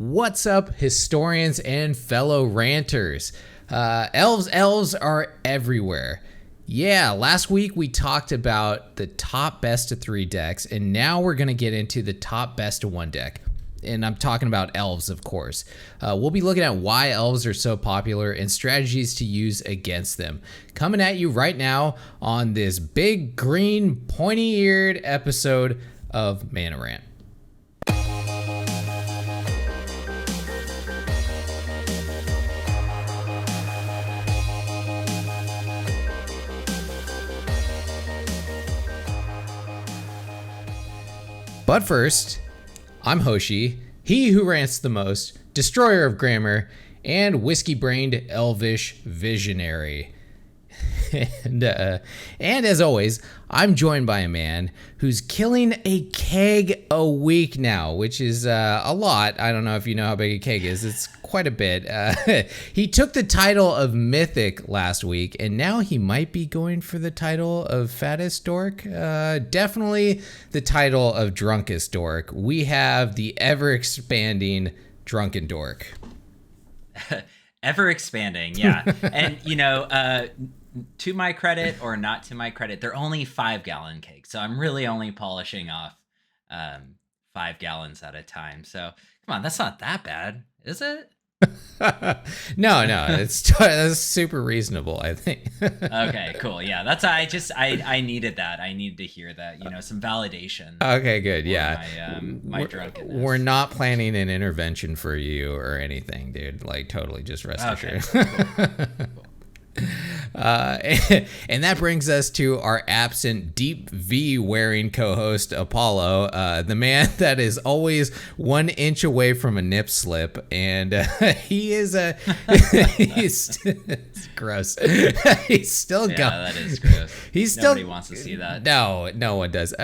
What's up, historians and fellow ranters? Elves are everywhere. Yeah, last week we talked about the top best of 3 decks, and now we're going to get into the top best of 1 deck. And I'm talking about elves, of course. We'll be looking at why elves are so popular and strategies to use against them. Coming at you right now on this big, green, pointy-eared episode of Mana Rant. But first, I'm Hoshi, he who rants the most, destroyer of grammar, and whiskey-brained elvish visionary. And as always, I'm joined by a man who's killing a keg a week now, which is a lot. I don't know if you know how big a keg is. It's quite a bit. He took the title of Mythic last week, and now he might be going for the title of Fattest Dork. Definitely the title of Drunkest Dork. We have the ever-expanding Drunken Dork. Ever-expanding, yeah. And, you know, to my credit or not to my credit, they're only 5-gallon kegs. So I'm really only polishing off 5 gallons at a time. So come on, that's not that bad, is it? No, that's super reasonable, I think. Okay, cool. Yeah, that's I needed that. I needed to hear that, you know, some validation. Okay, good. Yeah. My drunkenness. We're not planning an intervention for you or anything, dude. Like, totally, just rest assured. Cool. And that brings us to our absent Deep V wearing co-host Apollo, the man that is always 1 inch away from a nip slip, and he is he's it's gross. He's still gone. Yeah, that is gross. Nobody wants to see that. No one does.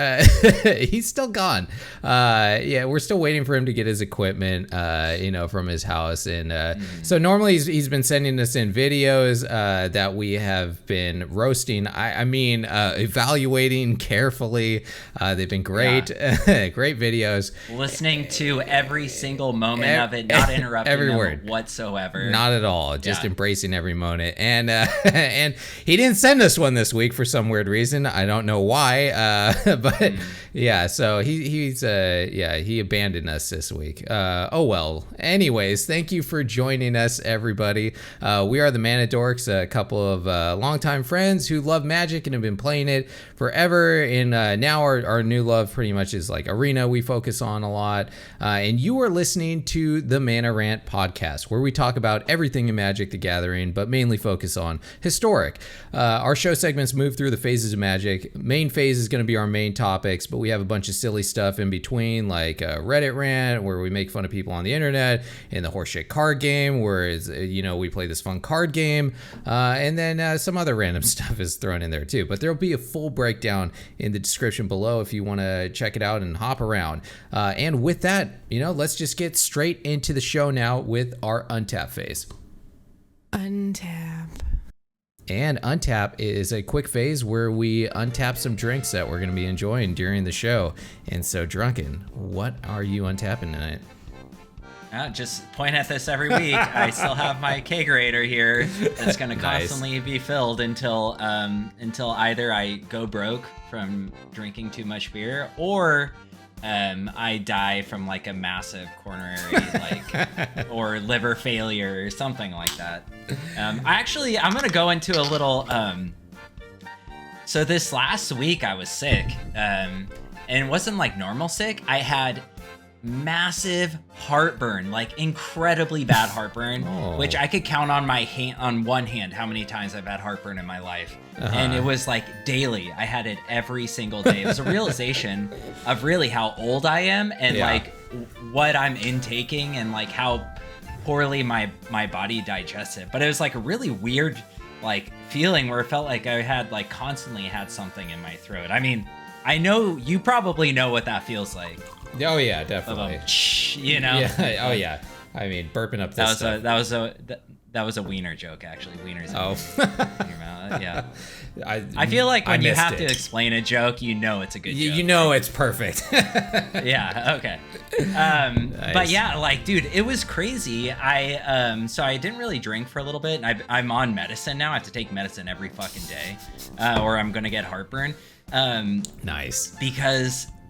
He's still gone. Yeah, we're still waiting for him to get his equipment, from his house, and so normally he's been sending us in videos that we have been roasting. I mean, evaluating carefully. They've been great, great videos. Listening to every single moment of it, not interrupting every them word whatsoever. Not at all. Just embracing every moment. And and he didn't send us one this week for some weird reason. I don't know why. But yeah, so he abandoned us this week. Oh well. Anyways, thank you for joining us, everybody. We are the Mana Dorks, a couple of longtime friends who love Magic and have been playing it forever. And now our new love pretty much is like Arena. We focus on a lot. And you are listening to the Mana Rant podcast, where we talk about everything in Magic the Gathering, but mainly focus on historic. Our show segments move through the phases of Magic. Main phase is going to be our main topics, but we have a bunch of silly stuff in between, like Reddit Rant, where we make fun of people on the internet, and the horseshit card game, where we play this fun card game, and then some other random stuff is thrown in there too. But there'll be a full breakdown in the description below if you want to check it out and hop around. And with that, let's just get straight into the show now with our Untap phase. Untap. And Untap is a quick phase where we untap some drinks that we're going to be enjoying during the show. And so, Drunken, what are you untapping tonight? Just point at this every week. I still have my kegerator here that's going to constantly be filled until either I go broke from drinking too much beer, or I die from like a massive coronary or liver failure or something like that. I'm going to go into a little so this last week I was sick, and it wasn't like normal sick. I had massive heartburn, like incredibly bad heartburn, which I could count on one hand how many times I've had heartburn in my life. And it was like daily. I had it every single day. It was a realization of really how old I am and like what I'm intaking and like how poorly my body digests it. But it was like a really weird like feeling where it felt like I had like constantly had something in my throat. I mean, I know you probably know what that feels like. Oh yeah, definitely. Yeah. Oh yeah. I mean, burping up That this was stuff. that was a wiener joke, actually. Wieners in Oh. your mouth. Yeah. I feel like when you missed have to it. explain a joke, you know it's a good joke. You know it's perfect. Yeah, okay. But yeah, like, dude, it was crazy. So I didn't really drink for a little bit. I'm on medicine now. I have to take medicine every fucking day, or I'm gonna get heartburn. Nice.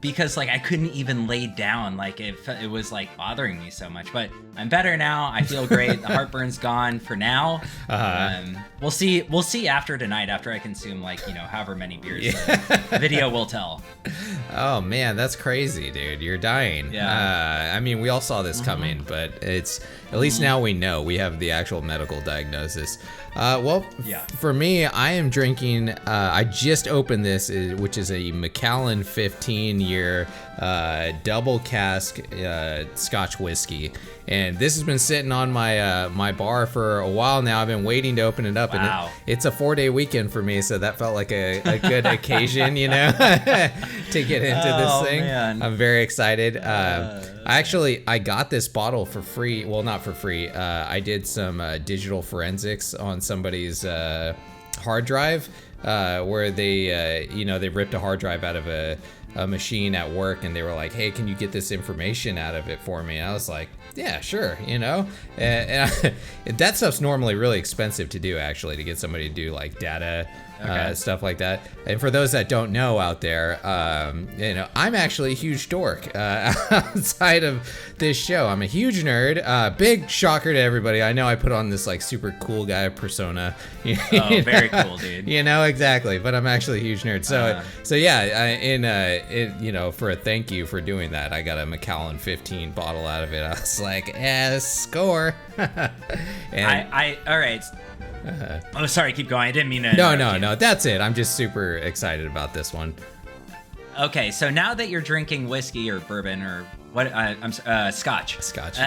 Because like I couldn't even lay down, like it was like bothering me so much. But I'm better now. I feel great. The heartburn's gone for now. We'll see after tonight, after I consume like, however many beers. The video will tell. Oh man, that's crazy, dude. You're dying. Yeah. I mean, we all saw this coming, but it's at least now we know we have the actual medical diagnosis. For me, I am drinking. I just opened this, which is a Macallan 15-year double cask Scotch whiskey, and this has been sitting on my my bar for a while now. I've been waiting to open it up, Wow. and it's a 4-day weekend for me, so that felt like a good occasion, to get into this thing. Man. I'm very excited. I got this bottle for free. Well, not for free. I did some digital forensics on somebody's hard drive, where they ripped a hard drive out of a machine at work, and they were like, "Hey, can you get this information out of it for me?" And I was like, "Yeah, sure," and that stuff's normally really expensive to do, actually, to get somebody to do like data. Stuff like that. And for those that don't know out there, I'm actually a huge dork outside of this show. I'm a huge nerd. Big shocker to everybody. I know I put on this like super cool guy persona. Very cool, dude. Exactly. But I'm actually a huge nerd. So yeah, for a thank you for doing that, I got a Macallan 15 bottle out of it. I was like, score. And all right. Oh, sorry, keep going. I didn't mean to. No, that's it. I'm just super excited about this one. Okay, so now that you're drinking whiskey or bourbon or what, Scotch. Scotch.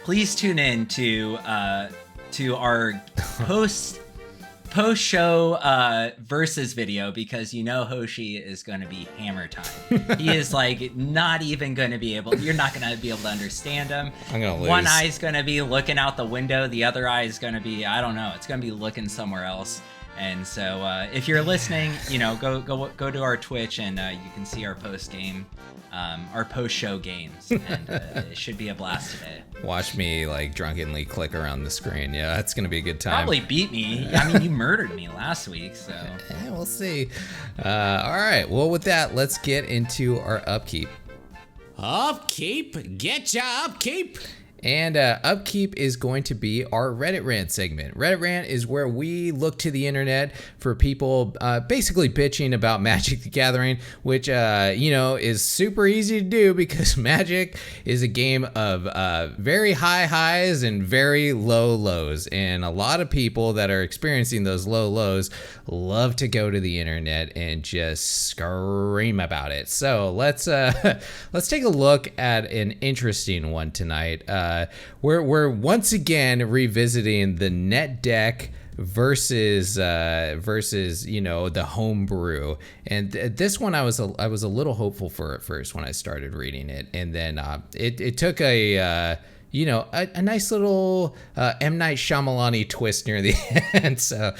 Please tune in to our post-show versus video, because Hoshi is going to be hammer time. He is like not even going to be able. You're not going to be able to understand him. I'm gonna lose. One eye's going to be looking out the window. The other eye is going to be, I don't know. It's going to be looking somewhere else. And so if you're listening, go to our Twitch, and you can see our our post-show games, and it should be a blast today. Watch me like drunkenly click around the screen. Yeah, that's gonna be a good time. Probably beat me. I mean, you murdered me last week, so. We'll see. All right. Well, with that, let's get into our upkeep. Upkeep, get ya upkeep. And Upkeep is going to be our Reddit Rant segment. Reddit Rant is where we look to the internet for people basically bitching about Magic the Gathering, which, is super easy to do because Magic is a game of very high highs and very low lows. And a lot of people that are experiencing those low lows love to go to the internet and just scream about it. So let's take a look at an interesting one tonight. We're once again revisiting the net deck versus the homebrew, and this one I was a little hopeful for at first when I started reading it, and then it took a nice little M. Night Shyamalan-y twist near the end. So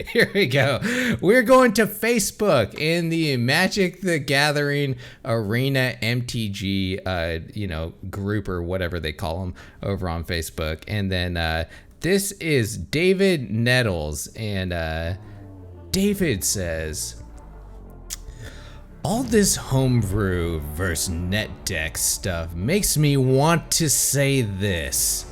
here we go. We're going to Facebook in the Magic the Gathering Arena MTG, group or whatever they call them over on Facebook. And then this is David Nettles. And David says, all this homebrew versus net deck stuff makes me want to say this.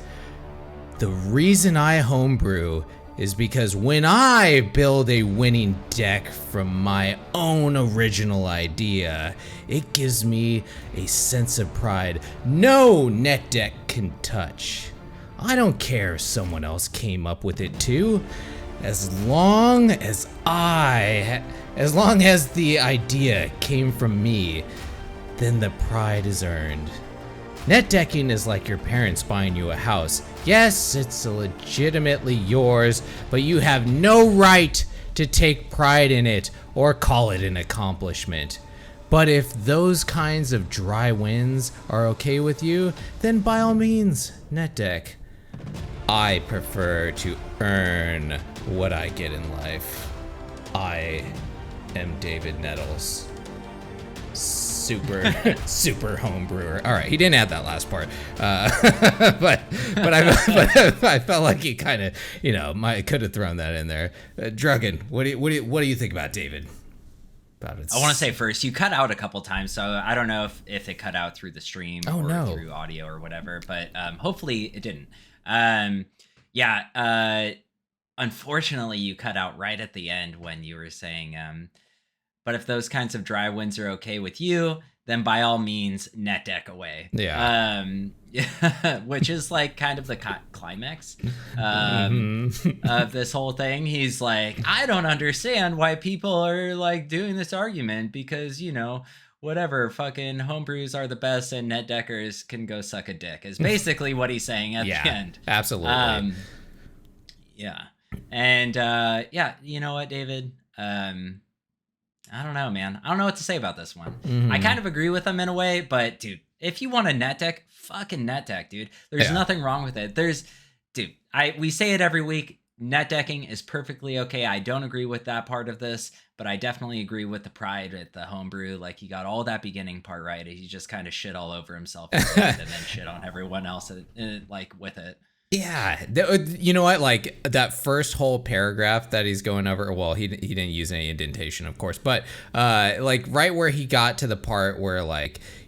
The reason I homebrew is because when I build a winning deck from my own original idea, it gives me a sense of pride no net deck can touch. I don't care if someone else came up with it too. As long as the idea came from me, then the pride is earned. Net decking is like your parents buying you a house. Yes, it's legitimately yours, but you have no right to take pride in it or call it an accomplishment. But if those kinds of dry wins are okay with you, then by all means, net deck. I prefer to earn what I get in life. I am David Nettles. Super homebrewer. All right, he didn't add that last part, but I felt like he kind of, could have thrown that in there. Druggan, what do you think about David? I want to say first, you cut out a couple times, so I don't know if it cut out through the stream through audio or whatever, but hopefully it didn't. Unfortunately, you cut out right at the end when you were saying, but if those kinds of dry wins are okay with you, then by all means, net deck away. Yeah. Which is like kind of the climax of this whole thing. He's like, I don't understand why people are like doing this argument because, whatever, fucking homebrews are the best and net deckers can go suck a dick is basically what he's saying at the end. Absolutely. Yeah. And you know what, David? I don't know, man. I don't know what to say about this one. Mm-hmm. I kind of agree with him in a way, but dude, if you want a net deck, fucking net deck, dude. There's nothing wrong with it. We say it every week. Net decking is perfectly okay. I don't agree with that part of this, but I definitely agree with the pride at the homebrew. Like, he got all that beginning part right. He just kind of shit all over himself and then shit on everyone else with it. Yeah, you know what? Like that first whole paragraph that he's going over. Well, he didn't use any indentation, of course, but like right where he got to the part where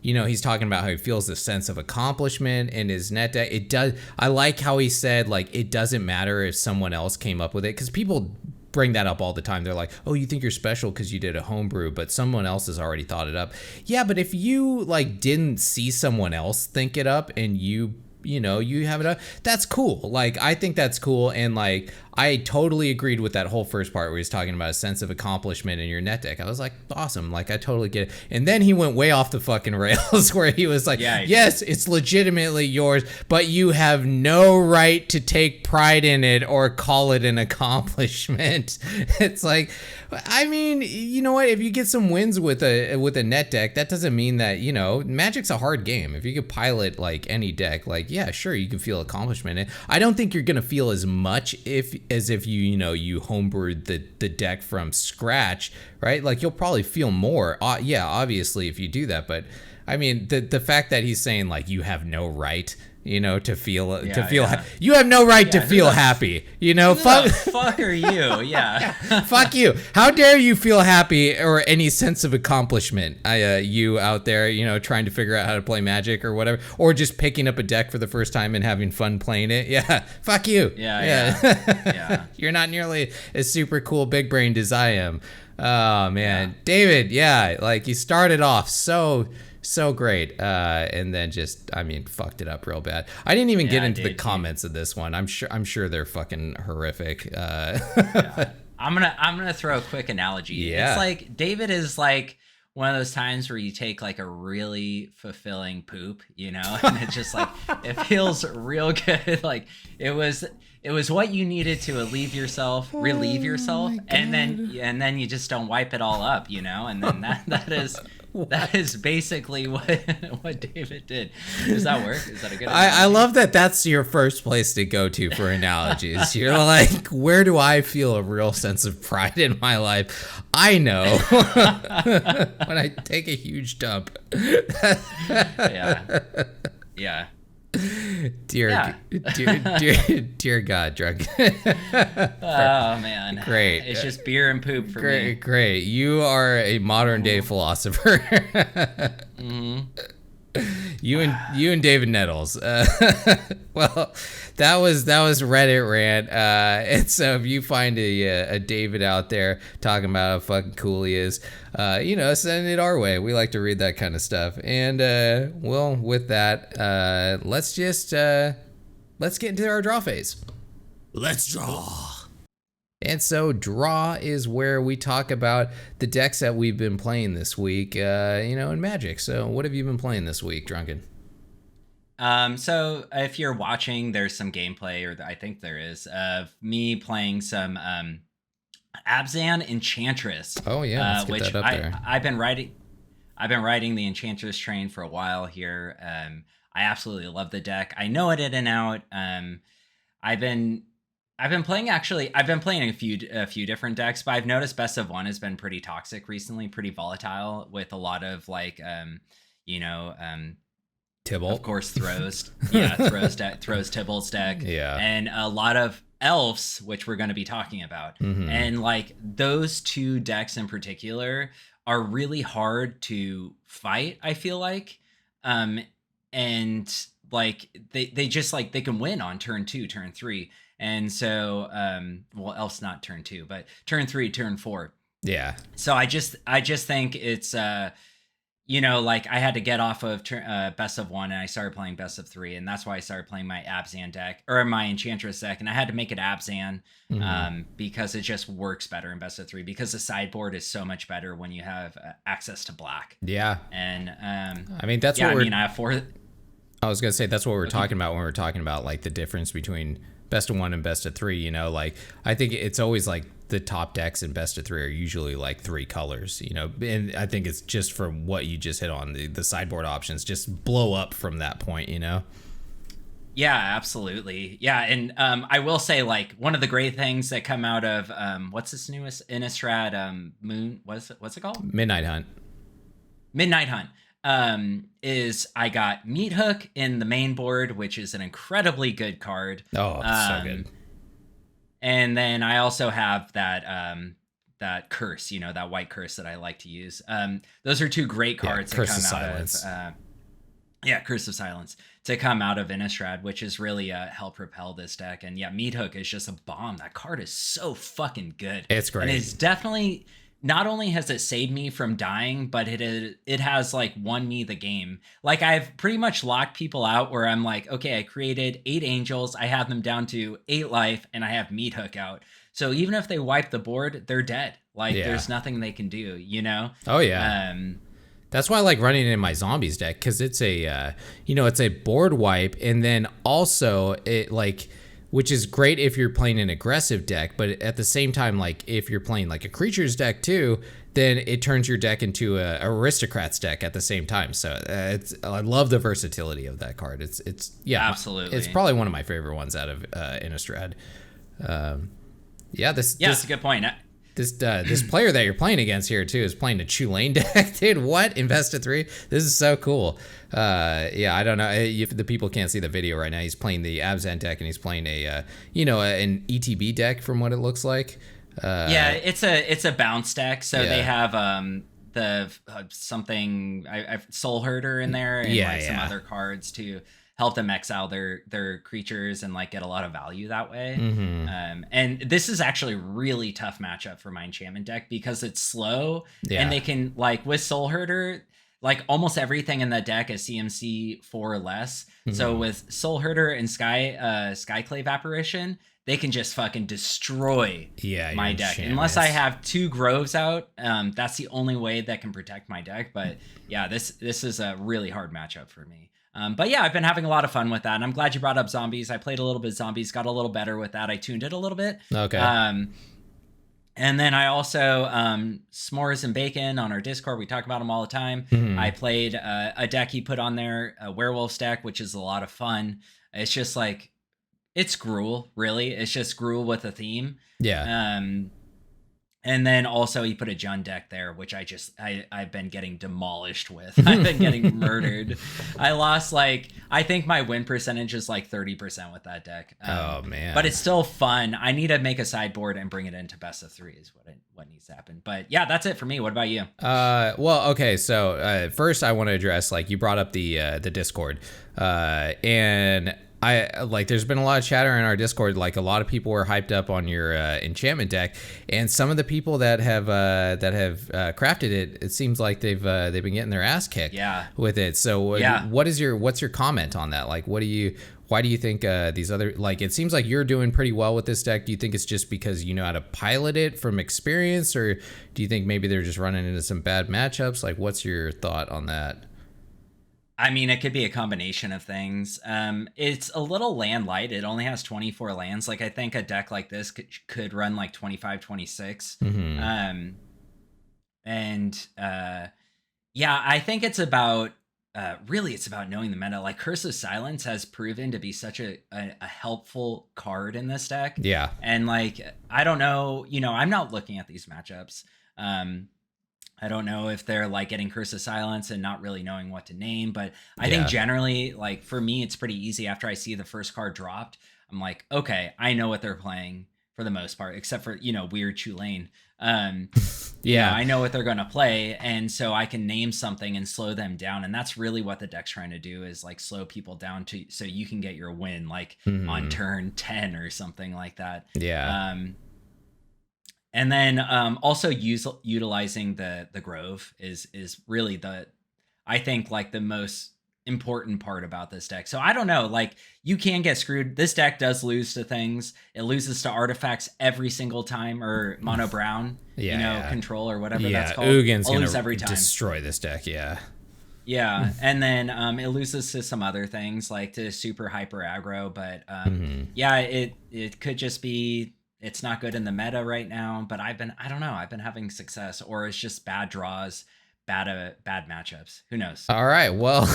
he's talking about how he feels this sense of accomplishment in his net deck. It does. I like how he said it doesn't matter if someone else came up with it, because people bring that up all the time. They're like, oh, you think you're special because you did a homebrew, but someone else has already thought it up. Yeah, but if you didn't see someone else think it up and you have it up, that's cool. I think that's cool. And I totally agreed with that whole first part where he's talking about a sense of accomplishment in your net deck. I was like, awesome. I totally get it. And then he went way off the fucking rails where he was like, yes, it's legitimately yours, but you have no right to take pride in it or call it an accomplishment. It's like, I mean, you know what? If you get some wins with a net deck, that doesn't mean that, Magic's a hard game. If you could pilot any deck, yeah, sure, you can feel accomplishment in it. I don't think you're gonna feel as much as if you homebrewed the deck from scratch, right? You'll probably feel more. Yeah, obviously if you do that, but I mean the fact that he's saying you have no right, to feel you have no right to feel happy, fuck are you? Yeah. Fuck you. How dare you feel happy or any sense of accomplishment? You out there, trying to figure out how to play Magic or whatever, or just picking up a deck for the first time and having fun playing it. Yeah. Fuck you. Yeah. You're not nearly as super cool big brained as I am. Oh man. Yeah. David, you started off so great, and then fucked it up real bad. I didn't even get into the comments of this one. I'm sure they're fucking horrific. Yeah. I'm gonna throw a quick analogy. Yeah. It's David is one of those times where you take a really fulfilling poop, and it's just it feels real good. It was what you needed to relieve yourself, and then you just don't wipe it all up, and then that is basically what David did. Does that work? Is that a good analogy? I love that that's your first place to go to for analogies. You're like, where do I feel a real sense of pride in my life? I know when I take a huge dump. Yeah. Dear God, drunk. Oh man, great. It's just beer and poop for me. Great. You are a modern day philosopher. Mm-hmm. You and David Nettles. Well, that was Reddit rant. And so if you find a David out there talking about how fucking cool he is, send it our way. We like to read that kind of stuff. And well, with that, let's get into our draw phase. Let's draw. And so draw is where we talk about the decks that we've been playing this week, in Magic. So what have you been playing this week, Drunken? So if you're watching, there's some gameplay, or I think there is, of me playing some Abzan Enchantress. Oh yeah, let's get that up there. I've been writing I've been riding the Enchantress train for a while here. I absolutely love the deck. I know it in and out. I've been playing a few different decks, but I've noticed Best of One has been pretty toxic recently, pretty volatile with a lot of like Tibble. Of course, throws. Yeah, throws Tibble's deck. Yeah. And a lot of elves, which we're going to be talking about. And like those two decks in particular are really hard to fight, I feel like. And like they just like they can win on turn 2, turn 3. And so elves not turn 2, but turn 3, turn 4. Yeah. So I just think it's like I had to get off of Best of One and I started playing Best of Three, and that's why I started playing my Abzan deck or my Enchantress deck, and I had to make it Abzan because it just works better in Best of Three because the sideboard is so much better when you have access to black. Yeah, and I mean that's what I have 4. I was gonna say that's what we're talking about when we're talking about like the difference between Best of One and Best of Three. Like I think it's always like the top decks in Best of Three are usually like 3 colors, and I think it's just from what you just hit on, the sideboard options just blow up from that point. Yeah, absolutely. Yeah, and I will say like one of the great things that come out of what's this newest Innistrad Moon? What's it called? Midnight Hunt. Is I got Meat Hook in the main board, which is an incredibly good card. Oh, so good. And then I also have that curse, that white curse that I like to use. Those are 2 great cards that come out of Curse of Silence to come out of Innistrad, which is really help propel this deck. And yeah, Meat Hook is just a bomb. That card is so fucking good. It's great. And it's definitely not only has it saved me from dying, but it has like won me the game. Like I've pretty much locked people out where I'm like, okay, I created 8 angels. I have them down to 8 life and I have Meat Hook out. So even if they wipe the board, they're dead. Like there's nothing they can do, Oh yeah. That's why I like running it in my zombies deck. Cause it's it's a board wipe. And then also it like, which is great if you're playing an aggressive deck, but at the same time, like if you're playing like a creatures deck too, then it turns your deck into a aristocrats deck at the same time. So I love the versatility of that card. It's absolutely. It's probably one of my favorite ones out of Innistrad. That's a good point. This player that you're playing against here too is playing a Tulane deck, dude. What? Invest at 3? This is so cool. I don't know if the people can't see the video right now. He's playing the Abzan deck and he's playing an ETB deck from what it looks like. It's a bounce deck. So they have the something I've Soul Herder in there and some other cards to help them exile their creatures and like get a lot of value that way. And this is actually a really tough matchup for my enchantment deck because it's slow and they can like with Soul Herder, like almost everything in the deck is CMC 4 or less. So with Soul Herder and Skyclave Apparition, they can just fucking destroy my deck. Unless I have 2 Groves out, that's the only way that can protect my deck. But yeah, this is a really hard matchup for me. But yeah, I've been having a lot of fun with that. And I'm glad you brought up zombies. I played a little bit of zombies, got a little better with that. I tuned it a little bit. Okay. And then I also, S'mores and Bacon on our Discord, we talk about them all the time. I played a deck he put on there, a Werewolves deck, which is a lot of fun. It's just like, it's Gruul, really. It's just Gruul with a theme. Yeah. And then also he put a Jund deck there, which I've been getting demolished with. I've been getting murdered. I lost I think my win percentage is like 30% with that deck. Oh man. But it's still fun. I need to make a sideboard and bring it into Best of 3 is what needs to happen. But yeah, that's it for me. What about you? Well, okay. So first I want to address, like you brought up the Discord and I like there's been a lot of chatter in our Discord. Like a lot of people were hyped up on your enchantment deck, and some of the people that have crafted it, it seems like they've been getting their ass kicked with it. So what's your comment on that? Like why do you think these other, like it seems like you're doing pretty well with this deck? Do you think it's just because you know how to pilot it from experience, or do you think maybe they're just running into some bad matchups? Like what's your thought on that? I mean, it could be a combination of things. It's a little land light. It only has 24 lands. Like, I think a deck like this could run like 25, 26. Yeah, I think it's about really it's about knowing the meta. Like Curse of Silence has proven to be such a helpful card in this deck. Yeah. And like I don't know, I'm not looking at these matchups. I don't know if they're like getting Curse of Silence and not really knowing what to name, but I think generally, like for me, it's pretty easy after I see the first card dropped. I'm like, okay, I know what they're playing for the most part, except for, weird Tulane. I know what they're going to play. And so I can name something and slow them down. And that's really what the deck's trying to do, is like slow people down so you can get your win, like on turn 10 or something like that. Yeah. And then also utilizing the Grove is really I think like the most important part about this deck. So I don't know, like you can get screwed. This deck does lose to things. It loses to artifacts every single time, or mono brown, control or whatever that's called. Ugin's gonna lose every time. Destroy this deck. Yeah, and then it loses to some other things like to super hyper aggro, but it could just be it's not good in the meta right now. But I've been having success, or it's just bad draws, bad matchups. Who knows? All right, well,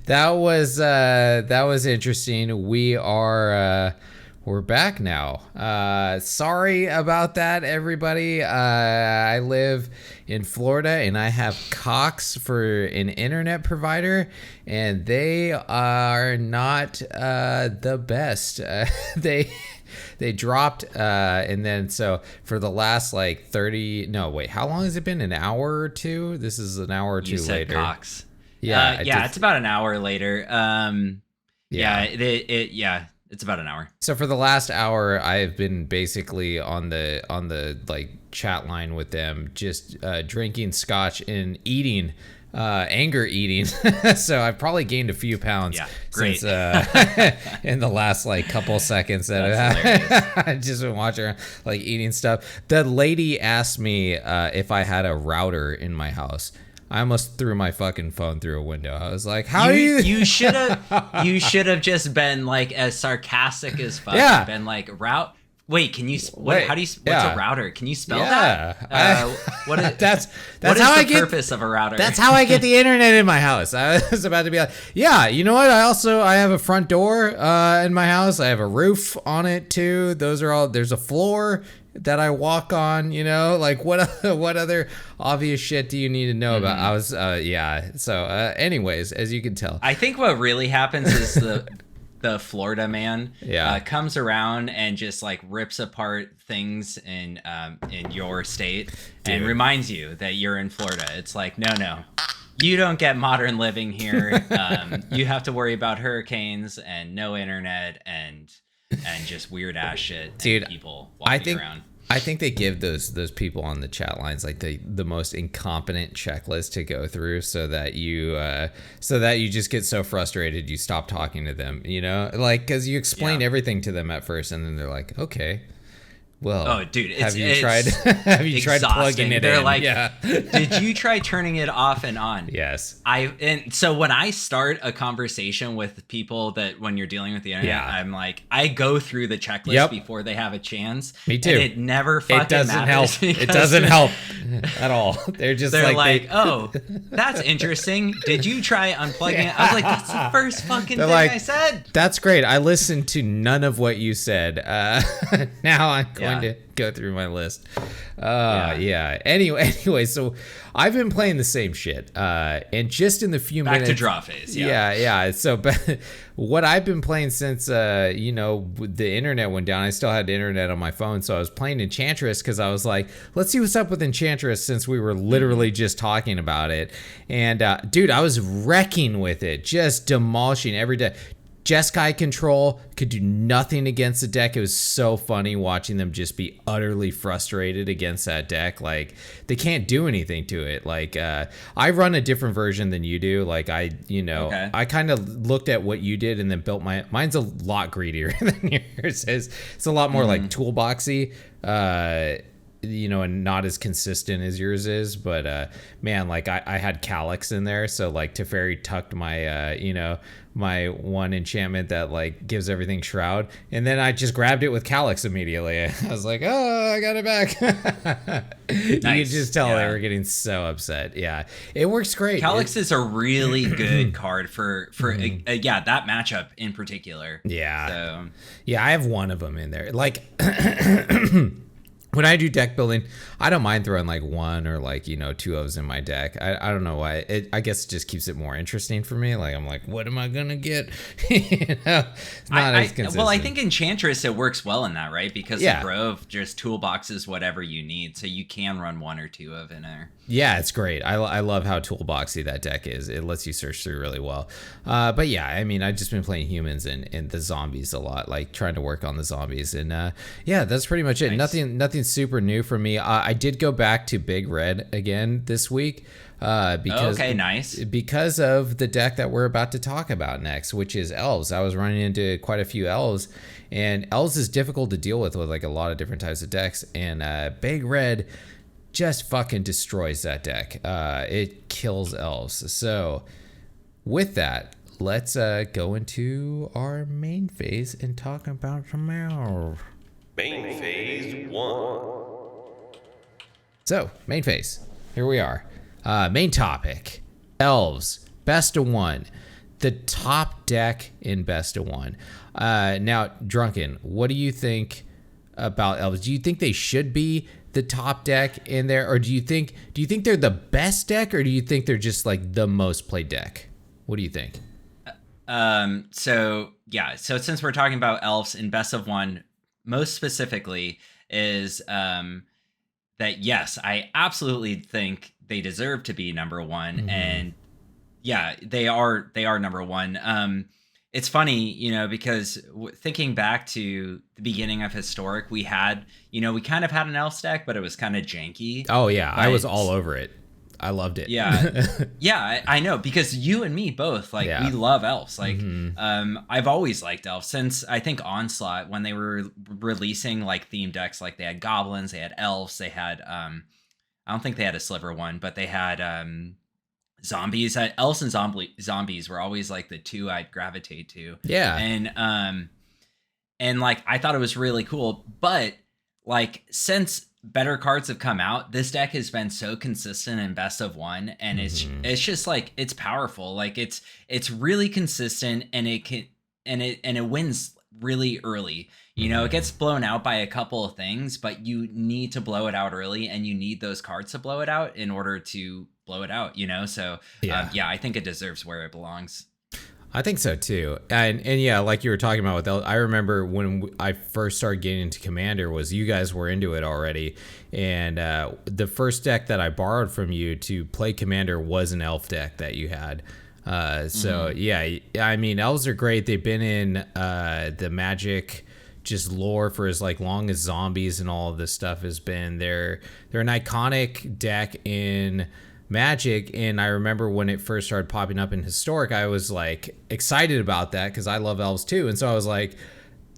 that was interesting. We're back now. Sorry about that, everybody. I live in Florida and I have Cox for an internet provider, and they are not the best. They dropped, and then so for the last like 30, no, wait, how long has it been? An hour or two? This is an hour or two later. Cox. Yeah, it's about an hour later. It's about an hour. So for the last hour, I've been basically on the like chat line with them, just drinking scotch and eating. Anger eating. So I've probably gained a few pounds since in the last like couple seconds that I've just been watching like eating stuff. The lady asked me if I had a router in my house. I almost threw my fucking phone through a window. I was like, "How do you?" You should have just been like as sarcastic as fuck. Yeah. Been like route. Wait, can you? How do you? What's a router? Can you spell that? What is? That's what how is I the get purpose of a router. That's how I get the internet in my house. I was about to be like, yeah, you know what? I have a front door in my house. I have a roof on it too. Those are all. There's a floor that I walk on. Like what other obvious shit do you need to know about? I was So anyways, as you can tell, I think what really happens is the Florida man comes around and just like rips apart things in your state. Dude. And reminds you that you're in Florida. It's like, no, you don't get modern living here. You have to worry about hurricanes and no internet and just weird ass shit. Dude, and people walking around. I think they give those people on the chat lines like the most incompetent checklist to go through, so that you just get so frustrated you stop talking to them, like because you explain everything to them at first and then they're like, okay, well, oh dude, have you tried plugging it in? They're like, did you try turning it off and on? Yes. And so when I start a conversation with people that when you're dealing with the internet, I'm like, I go through the checklist before they have a chance. Me too. And it never fucking matters. It doesn't help at all. They're like oh, that's interesting. Did you try unplugging it? I was like, that's the first fucking thing I said. That's great. I listened to none of what you said. Now I'm going to go through my list. Anyway, so I've been playing the same shit, and just in the few minutes back to draw phase. So what I've been playing since the internet went down, I still had internet on my phone, so I was playing Enchantress because I was like, let's see what's up with Enchantress, since we were literally just talking about it. And dude, I was wrecking with it, just demolishing every day. Jeskai control could do nothing against the deck. It was so funny watching them just be utterly frustrated against that deck. Like, they can't do anything to it. Like, I run a different version than you do. Like, I kind of looked at what you did and then built mine's a lot greedier than yours. It's a lot more like toolboxy. and not as consistent as yours is, but man, like I had Calyx in there, so like Teferi tucked my my one enchantment that like gives everything Shroud, and then I just grabbed it with Calyx immediately. I was like, oh, I got it back. You could just tell they were getting so upset. Yeah, it works great. Calyx is a really good card for that matchup in particular. Yeah, so. Yeah, I have one of them in there. Like when I do deck building, I don't mind throwing like one or like, two O's in my deck. I don't know why. I guess it just keeps it more interesting for me. Like, I'm like, what am I going to get? It's not as consistent. Well, I think Enchantress, it works well in that, right? Because the Grove just toolboxes whatever you need. So you can run one or two of in there. Yeah, it's great. I love how toolboxy that deck is. It lets you search through really well. But yeah, I mean, I've just been playing humans and the zombies a lot, like trying to work on the zombies. And yeah, that's pretty much it. Nice. Nothing super new for me. I did go back to Big Red again this week. Because of the deck that we're about to talk about next, which is Elves. I was running into quite a few Elves, and Elves is difficult to deal with like a lot of different types of decks. And Big Red just fucking destroys that deck. It kills Elves. So with that, let's go into our main phase and talk about some Elves. Main phase 1. So, main phase. Here we are. Main topic. Elves. Best of one. The top deck in best of one. Now, Drunken, what do you think about Elves? Do you think they should be the top deck in there, or do you think they're the best deck, or do you think they're just like the most played deck? What do you think? So since we're talking about Elves in best of one, most specifically is that yes, I absolutely think they deserve to be number one. Mm-hmm. And yeah, they are number one. It's funny, because thinking back to the beginning of Historic, we had, we kind of had an Elf deck, but it was kind of janky. Oh yeah, I was all over it. I loved it. Yeah. Yeah, I know, because you and me both, like, we love Elves. Like, I've always liked Elves since, I think, Onslaught, when they were releasing, like, theme decks. Like, they had Goblins, they had Elves, they had, I don't think they had a Sliver one, but they had Zombies. Elves and Zombies were always, like, the two I'd gravitate to. Yeah. And like, I thought it was really cool. But, like, since better cards have come out, this deck has been so consistent in best of one, and it's just like, it's powerful. Like, it's really consistent, and it wins really early. It gets blown out by a couple of things, but you need to blow it out early, and you need those cards to blow it out in order to blow it out. So I think it deserves where it belongs. I think so too, and yeah, like you were talking about with I remember when I first started getting into Commander, was you guys were into it already, and the first deck that I borrowed from you to play Commander was an Elf deck that you had. So yeah, I mean, Elves are great. They've been in the Magic just lore for as like long as Zombies and all of this stuff has been. They're an iconic deck in Magic, and I remember when it first started popping up in Historic, I was like excited about that because I love Elves too, and so I was like,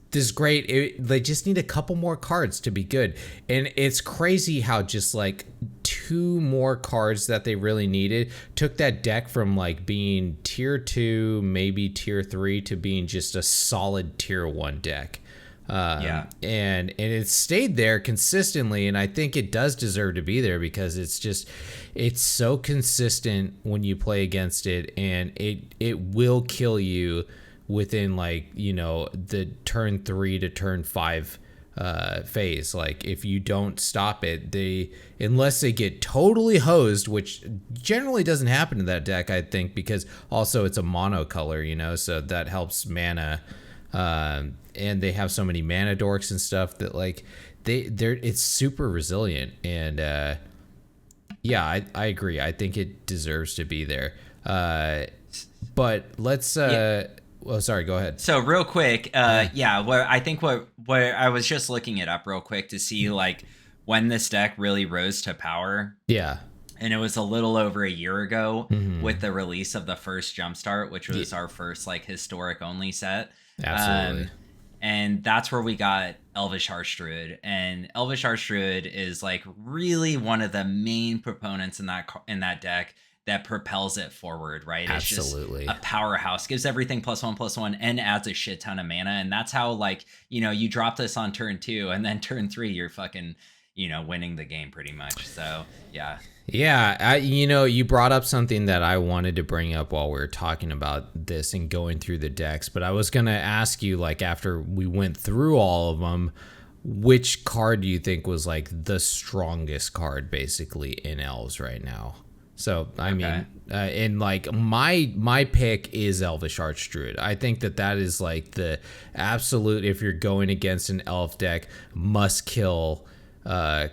this is great. They just need a couple more cards to be good, and it's crazy how just like 2 more cards that they really needed took that deck from like being tier 2, maybe tier 3, to being just a solid tier 1 deck. And it stayed there consistently, and I think it does deserve to be there because it's so consistent when you play against it, and it will kill you within like the turn 3 to turn 5 phase. Like, if you don't stop it, unless they get totally hosed, which generally doesn't happen to that deck, I think, because also it's a monocolor, so that helps mana. And they have so many mana dorks and stuff that like it's super resilient, and I agree. I think it deserves to be there. But let's well, sorry, go ahead. So real quick, where I was just looking it up real quick to see like when this deck really rose to power. Yeah. And it was a little over a year ago with the release of the first Jumpstart, which was our first like Historic only set. Absolutely. and that's where we got Elvish Archdruid. And Elvish Archdruid is like really one of the main proponents in that deck that propels it forward, right? Absolutely. It's just a powerhouse, gives everything +1/+1 and adds a shit ton of mana. And that's how, like, you know, you drop this on turn 2 and then turn 3 you're fucking, you know, winning the game pretty much. So yeah. Yeah, you know, you brought up something that I wanted to bring up while we were talking about this and going through the decks, but I was going to ask you, like, after we went through all of them, which card do you think was like the strongest card basically in Elves right now? So, I mean, and like my pick is Elvish Archdruid. I think that is like the absolute, if you're going against an elf deck, must kill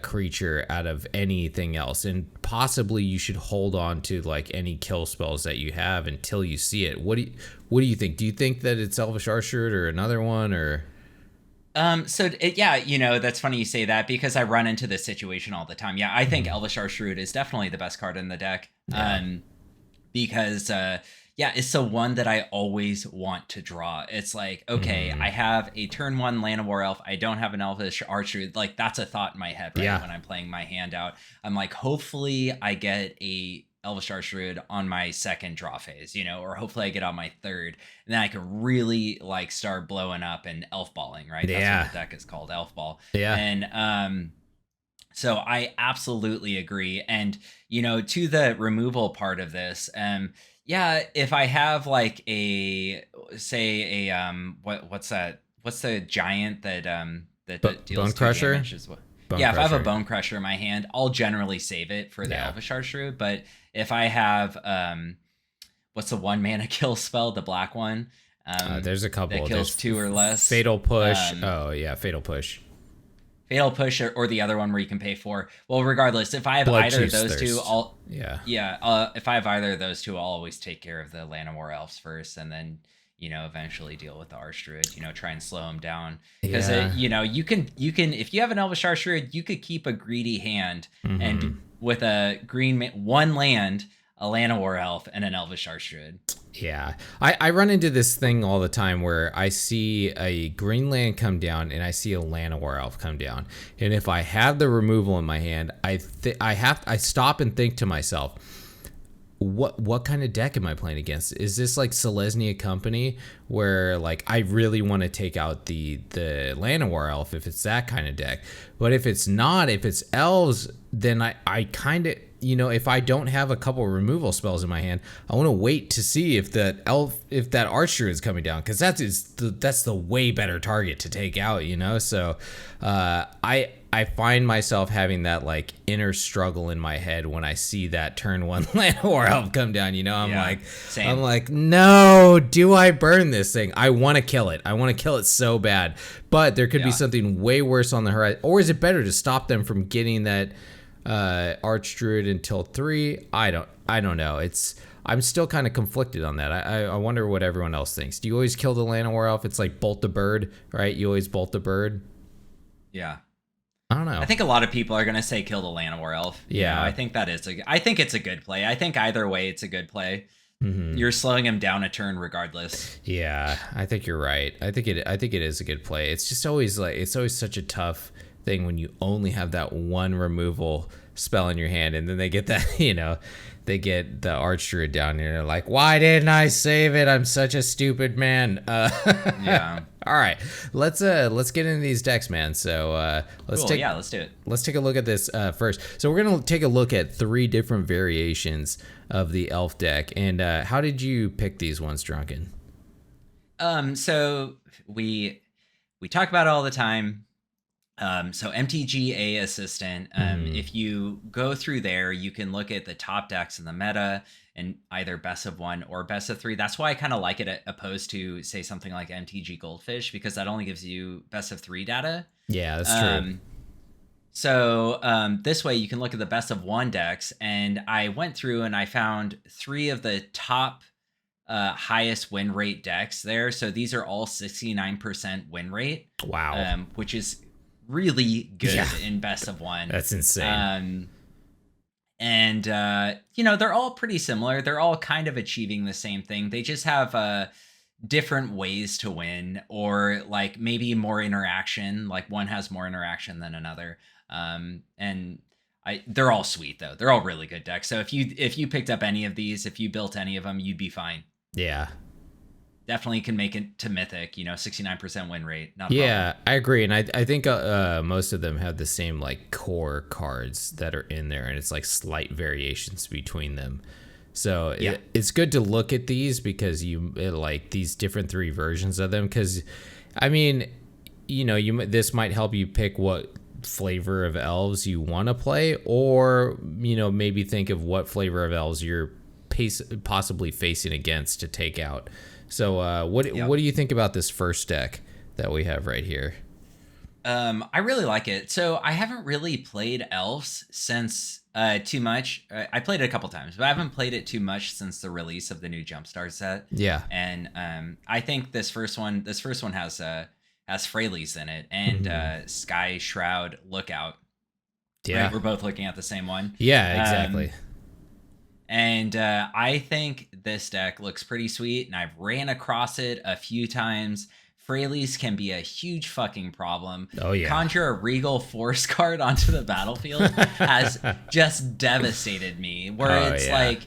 creature out of anything else. And possibly you should hold on to like any kill spells that you have until you see it. What do you think? Do you think that it's Elvish Archdruid or another one, or? Yeah, you know, that's funny you say that because I run into this situation all the time. Yeah, I think Elvish Archdruid is definitely the best card in the deck. Yeah. Because it's the one that I always want to draw. It's like, okay, I have a turn 1 Llanowar Elf. I don't have an Elvish Archdruid. Like, that's a thought in my head, right? When I'm playing my hand out. I'm like, hopefully I get a Elvish Archdruid on my second draw phase, you know, or hopefully I get on my third, and then I could really like start blowing up and elf balling, right? That's what the deck is called, elf ball. Yeah. And so I absolutely agree. And, you know, to the removal part of this, if I have like what's the giant that deals Bone Crusher? Damage is what? If I have a Bone Crusher in my hand, I'll generally save it for the Elvish Archdruid. But if I have, what's the 1 mana kill spell, the black one? There's a couple. That kills 2 or less. Fatal Push. Fatal Push. Fatal Push or the other one where you can pay 4. Well, regardless, if I have either of those two, if I have either of those two, I'll always take care of the Llanowar Elves first, and then, you know, eventually deal with the Archdruid, you know, try and slow him down. Because, you know, you can, if you have an Elvish Archdruid, you could keep a greedy hand and with a green 1 land, a Llanowar Elf, and an Elvish Archdruid. Yeah. I run into this thing all the time where I see a green land come down and I see a Llanowar Elf come down. And if I have the removal in my hand, I stop and think to myself, what kind of deck am I playing against? Is this like Selesnya Company, where like I really want to take out the Llanowar Elf if it's that kind of deck? But if it's not, if it's elves, then I kind of, you know, if I don't have a couple removal spells in my hand, I want to wait to see if that Archer is coming down, because that's the way better target to take out, you know. So I find myself having that like inner struggle in my head when I see that turn 1 Llanowar Elf come down, you know. I'm like, no, do I burn this thing? I want to kill it. I want to kill it so bad, but there could be something way worse on the horizon. Or is it better to stop them from getting that Archdruid until 3? I don't know. I'm still kind of conflicted on that. I wonder what everyone else thinks. Do you always kill the Llanowar Elf? It's like bolt the bird, right? You always bolt the bird. Yeah. I don't know. I think a lot of people are gonna say kill the Llanowar Elf. Yeah. You know, I think it's a good play. I think either way it's a good play. You're slowing him down a turn regardless. Yeah, I think you're right. I think it is a good play. It's just always such a tough thing when you only have that one removal spell in your hand, and then they get that, you know, they get the Archdruid down here. They're like, why didn't I save it? I'm such a stupid man. Yeah. All right, let's get into these decks, man. So let's do it. Let's take a look at this first. So we're gonna take a look at 3 different variations of the Elf deck. And how did you pick these ones, Drunken? So we talk about it all the time. So MTGA Assistant, if you go through there, you can look at the top decks in the meta and either best of 1 or best of 3. That's why I kind of like it opposed to, say, something like MTG Goldfish, because that only gives you best of 3 data. Yeah, that's true. So this way you can look at the best of 1 decks, and I went through and I found 3 of the top highest win rate decks there. So these are all 69% win rate. Wow. Which is really good in best of 1. That's insane. And you know, they're all pretty similar. They're all kind of achieving the same thing. They just have different ways to win, or like maybe more interaction, like one has more interaction than another. And they're all sweet though. They're all really good decks. So if you picked up any of these, if you built any of them, you'd be fine. Yeah. Definitely can make it to Mythic, 69% win rate. Not a Yeah, problem. I agree. And I think most of them have the same like core cards that are in there, and it's like slight variations between them. So Yeah. it's good to look at these because like these different 3 versions of them. Because, I mean, this might help you pick what flavor of elves you want to play, or, maybe think of what flavor of elves you're possibly facing against to take out. So what do you think about this first deck that we have right here? I really like it. So I haven't really played Elves since too much. I played it a couple times, but I haven't played it too much since the release of the new Jumpstart set. Yeah. And I think this first one has Freyleys in it, and Sky Shroud Lookout. Yeah. Right? We're both looking at the same one. Yeah, exactly. And I think this deck looks pretty sweet, and I've ran across it a few times. Freyleys can be a huge fucking problem. Oh, yeah. Conjure a Regal Force card onto the battlefield has just devastated me. Where it's like,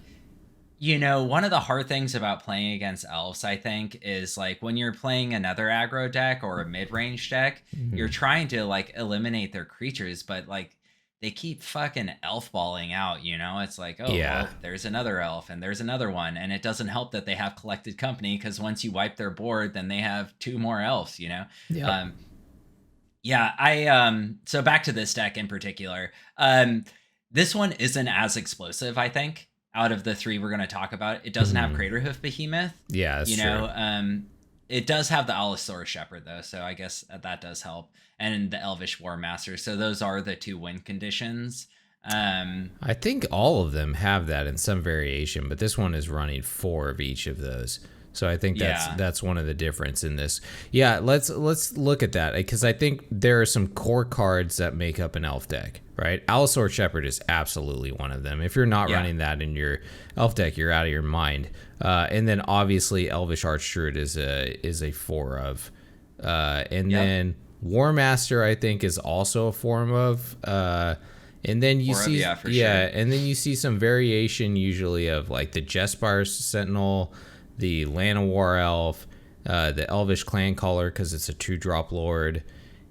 one of the hard things about playing against Elves, I think, is like when you're playing another aggro deck or a mid-range deck, you're trying to like eliminate their creatures, but like they keep fucking elf balling out, It's like, well, there's another elf and there's another one. And it doesn't help that they have Collected Company, because once you wipe their board, then they have 2 more elves, Yeah. So back to this deck in particular. This one isn't as explosive, I think, out of the 3 we're going to talk about. It doesn't have Craterhoof Behemoth. Yeah, that's true. It does have the Allosaurus Shepherd, though, so I guess that does help. And the Elvish War Master. So those are the 2 win conditions. I think all of them have that in some variation, but this one is running 4 of each of those. So I think that's one of the difference in this. Yeah, let's look at that, because I think there are some core cards that make up an elf deck, right? Allosaurus Shepherd is absolutely one of them. If you're not running that in your elf deck, you're out of your mind. And then obviously Elvish Archdruid is a 4 of. Then War Master, I think, is also a form of. And then you see, and then you see some variation usually of like the Jespire Sentinel, the Llanowar Elf, the Elvish Clan Caller, because it's a 2-drop Lord,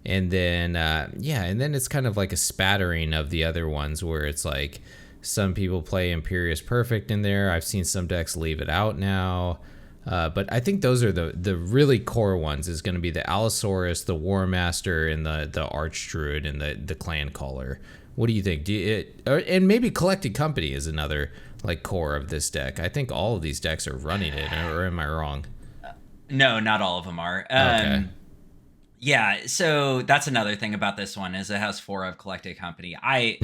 and then and then it's kind of like a spattering of the other ones where it's like some people play Imperious Perfect in there. I've seen some decks leave it out now. But I think those are the really core ones, is going to be the Allosaurus, the War Master, and the Archdruid, and the Clan Caller. What do you think? And maybe Collected Company is another like core of this deck. I think all of these decks are running it, or am I wrong? No, not all of them are. Okay. Yeah, so that's another thing about this one, is it has 4 of Collected Company. I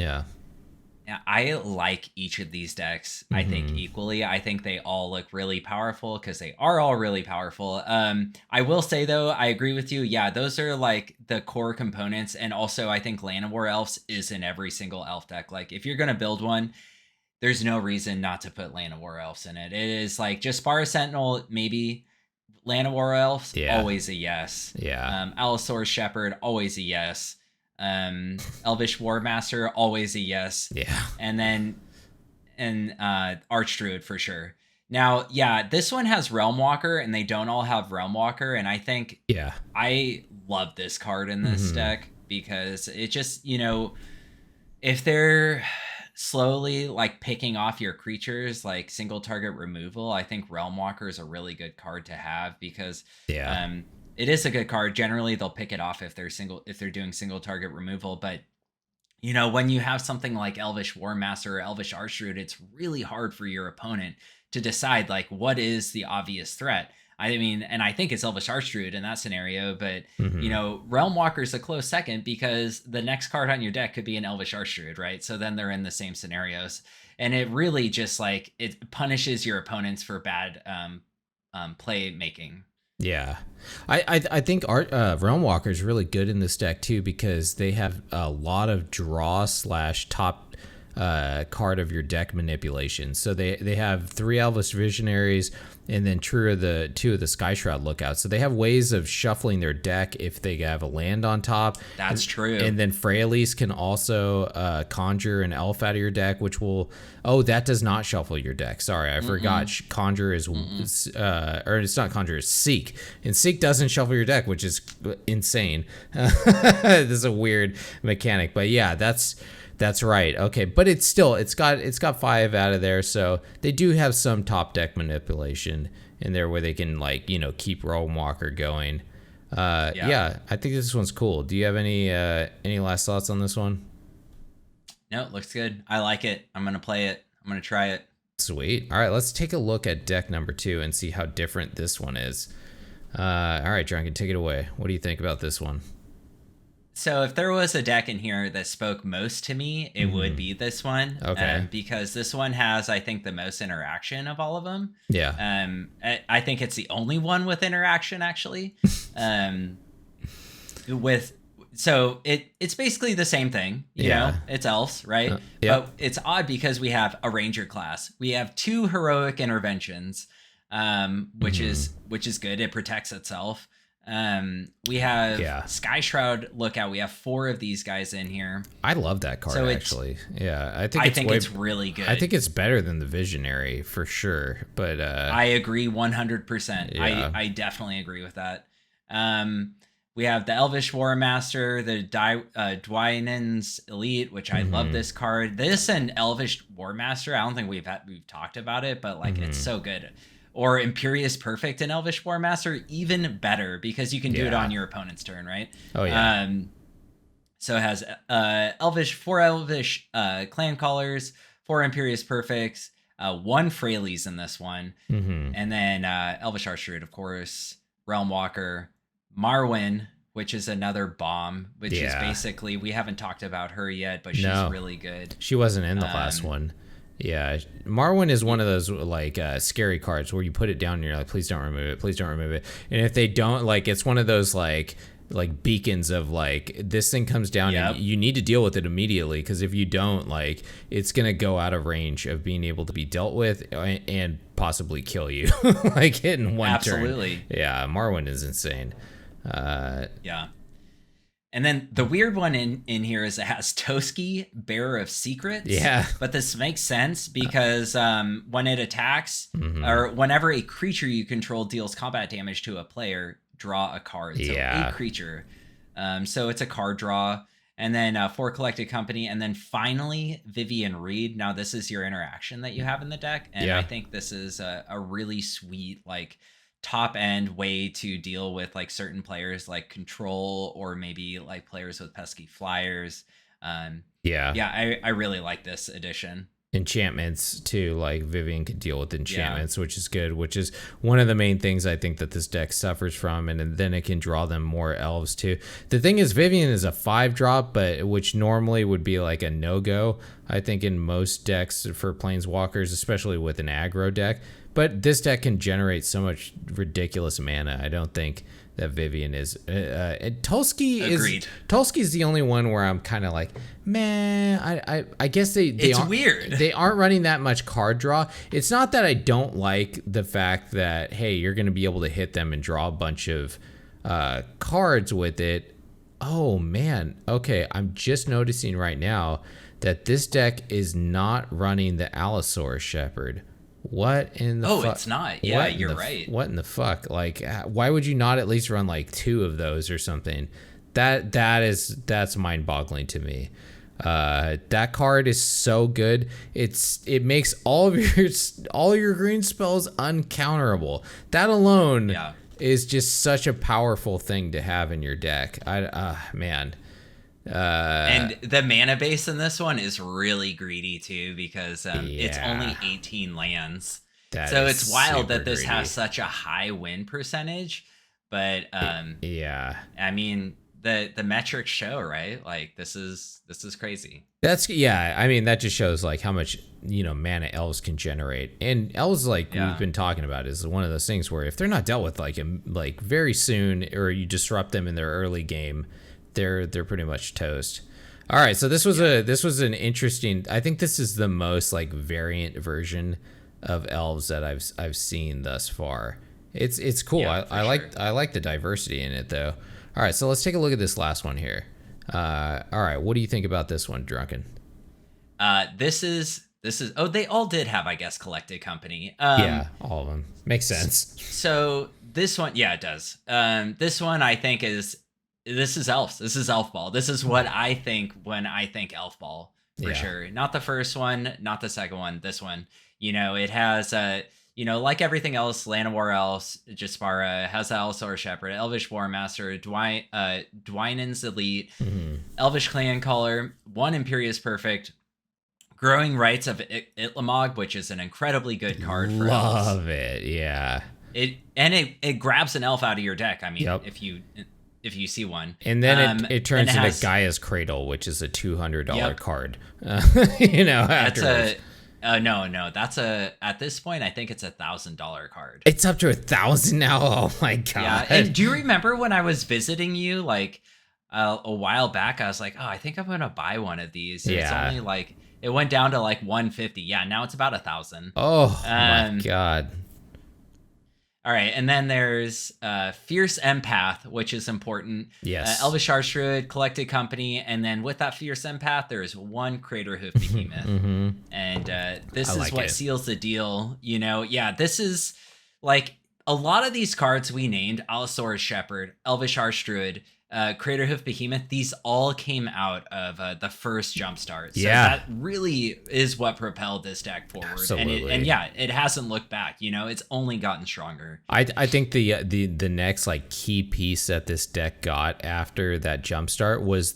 like each of these decks, I think, equally. I think they all look really powerful, because they are all really powerful. I will say, though, I agree with you. Yeah, those are like the core components. And also, I think Llanowar Elves is in every single elf deck. Like, if you're going to build one, there's no reason not to put Llanowar Elves in it. It is like Jespire Sentinel, maybe. Llanowar Elves, always a yes. Yeah. Allosaurus Shepherd, always a yes. Elvish War Master, always a yes. Yeah. And Archdruid for sure. Now, this one has Realm Walker, and they don't all have Realm Walker, and I think I love this card in this deck, because it just, if they're slowly like picking off your creatures, like single target removal, I think Realm Walker is a really good card to have, because it is a good card. Generally, they'll pick it off if they're doing single target removal. But when you have something like Elvish War Master or Elvish Archdruid, it's really hard for your opponent to decide like what is the obvious threat. I mean, and I think it's Elvish Archdruid in that scenario, but Realm Walker is a close second, because the next card on your deck could be an Elvish Archdruid, right? So then they're in the same scenarios, and it really just like it punishes your opponents for bad play making. Yeah, I think Realm Walker is really good in this deck too, because they have a lot of draw / top card of your deck manipulation. So they have 3 Elvish Visionaries and then 2 of the Sky Shroud Lookouts. So they have ways of shuffling their deck if they have a land on top. That's true. And then Freyalise can also conjure an elf out of your deck, which will... Oh, that does not shuffle your deck. Sorry, I forgot. Conjure is... or it's not Conjure, it's Seek. And Seek doesn't shuffle your deck, which is insane. This is a weird mechanic. But yeah, that's right. Okay, but it's got 5 out of there, so they do have some top deck manipulation in there where they can keep Realm Walker going. Yeah, I think this one's cool. Do you have any last thoughts on this one? No, it looks good. I like it. I'm gonna play it. I'm gonna try it. Sweet. All right, let's take a look at deck number 2 and see how different this one is. All right, Drunken, take it away. What do you think about this one? So if there was a deck in here that spoke most to me, it would be this one. Okay. Because this one has, I think, the most interaction of all of them. Yeah. I think it's the only one with interaction, actually. So it's basically the same thing, you know, it's elves, right? But it's odd because we have a ranger class. We have 2 heroic interventions, which is good. It protects itself. We have Sky Shroud Lookout. We have 4 of these guys in here. I love that card, actually. Yeah, I think it's really good. I think it's better than the Visionary for sure. But I agree 100%. Yeah. I definitely agree with that. We have the Elvish War Master, the Dwynen's Elite, which I love this card. This and Elvish War Master, I don't think we've talked about it, but it's so good. Or Imperious Perfect and Elvish War Master, even better because you can do it on your opponent's turn, right? Oh yeah. So it has 4 Elvish Clan Callers, 4 Imperious Perfects, 1 Freyalise in this one, and then Elvish Archer, of course, Realm Walker, Marwyn, which is another bomb, which is basically, we haven't talked about her yet, but she's really good. She wasn't in the last one. Yeah, Marwyn is one of those scary cards where you put it down and you're like, please don't remove it, please don't remove it. And if they don't, it's one of those like beacons of this thing comes down and you need to deal with it immediately, because if you don't, it's gonna go out of range of being able to be dealt with and possibly kill you in one turn. Absolutely. Yeah, Marwyn is insane. Yeah. And then the weird one in here is it has Toski, Bearer of Secrets. Yeah. But this makes sense because when it attacks, or whenever a creature you control deals combat damage to a player, draw a card. So a creature. So it's a card draw. And then 4 Collected Company. And then finally, Vivian Reed. Now, this is your interaction that you have in the deck. And I think this is a really sweet, top end way to deal with certain players like control, or maybe players with pesky flyers. I really like this edition. Enchantments too, Vivian can deal with enchantments, which is good, which is one of the main things I think that this deck suffers from, and then it can draw them more elves too. The thing is, Vivian is a 5-drop, but which normally would be a no-go, I think, in most decks for planeswalkers, especially with an aggro deck. But this deck can generate so much ridiculous mana. I don't think that Vivian is. Tulsi is the only one where I'm kind of man. I guess it's weird. They aren't running that much card draw. It's not that I don't like the fact that, hey, you're going to be able to hit them and draw a bunch of cards with it. Oh man. Okay, I'm just noticing right now that this deck is not running the Allosaurus Shepherd. What in the fuck? Oh, it's not. Yeah, you're right. What in the fuck? Why would you not at least run 2 of those or something? That's mind-boggling to me. That card is so good. It makes all your green spells uncounterable. That alone is just such a powerful thing to have in your deck. Man. And the mana base in this one is really greedy too, because it's only 18 lands. So it's wild that this has such a high win percentage, but I mean the metrics show, right? This is crazy. I mean, that just shows how much mana elves can generate. And elves, we've been talking about, is one of those things where if they're not dealt with very soon, or you disrupt them in their early game, they're pretty much toast. All right, so this was an interesting. I think this is the most like variant version of elves that I've seen thus far. It's cool. Yeah, I like the diversity in it though. All right, so let's take a look at this last one here. All right, what do you think about this one, Drunken? This is they all did have, I guess, collected company. Yeah, all of them. Makes sense. So this one, yeah, it does. This one I think this is elves. This is elf ball. This is what I think when I think elf ball for sure. Not the first one, not the second one. This one, it has like everything else, Land of War Elves, Jaspara, has the Allosaur Shepherd, Elvish War Master, Dwynen's Elite, Elvish Clan Caller, one Imperious Perfect, Growing Rights of Itlamog, which is an incredibly good card for elves. Love it, yeah. It grabs an elf out of your deck. I mean, Yep. if you see one, and then it turns into has, Gaia's Cradle, which is a $200 card. That's no. That's at this point I think it's $1,000 card. It's up to 1,000 now. Oh my god! Yeah, and do you remember when I was visiting you like a while back? I was like, oh, I think I'm gonna buy one of these. Yeah. It's only like it went down to like 150. Yeah, now it's about 1,000. Oh my god! All right, and then there's Fierce Empath, which is important. Yes. Elvish Archdruid, Collected Company, and then with that Fierce Empath, there's one Crater Hoof Behemoth. And this is what seals the deal. This is like a lot of these cards we named, Allosaurus Shepherd, Elvish Archdruid, Crater Hoof Behemoth, these all came out of the first Jumpstart. So that really is what propelled this deck forward. Absolutely. And it hasn't looked back. It's only gotten stronger. I think the next like key piece that this deck got after that Jumpstart was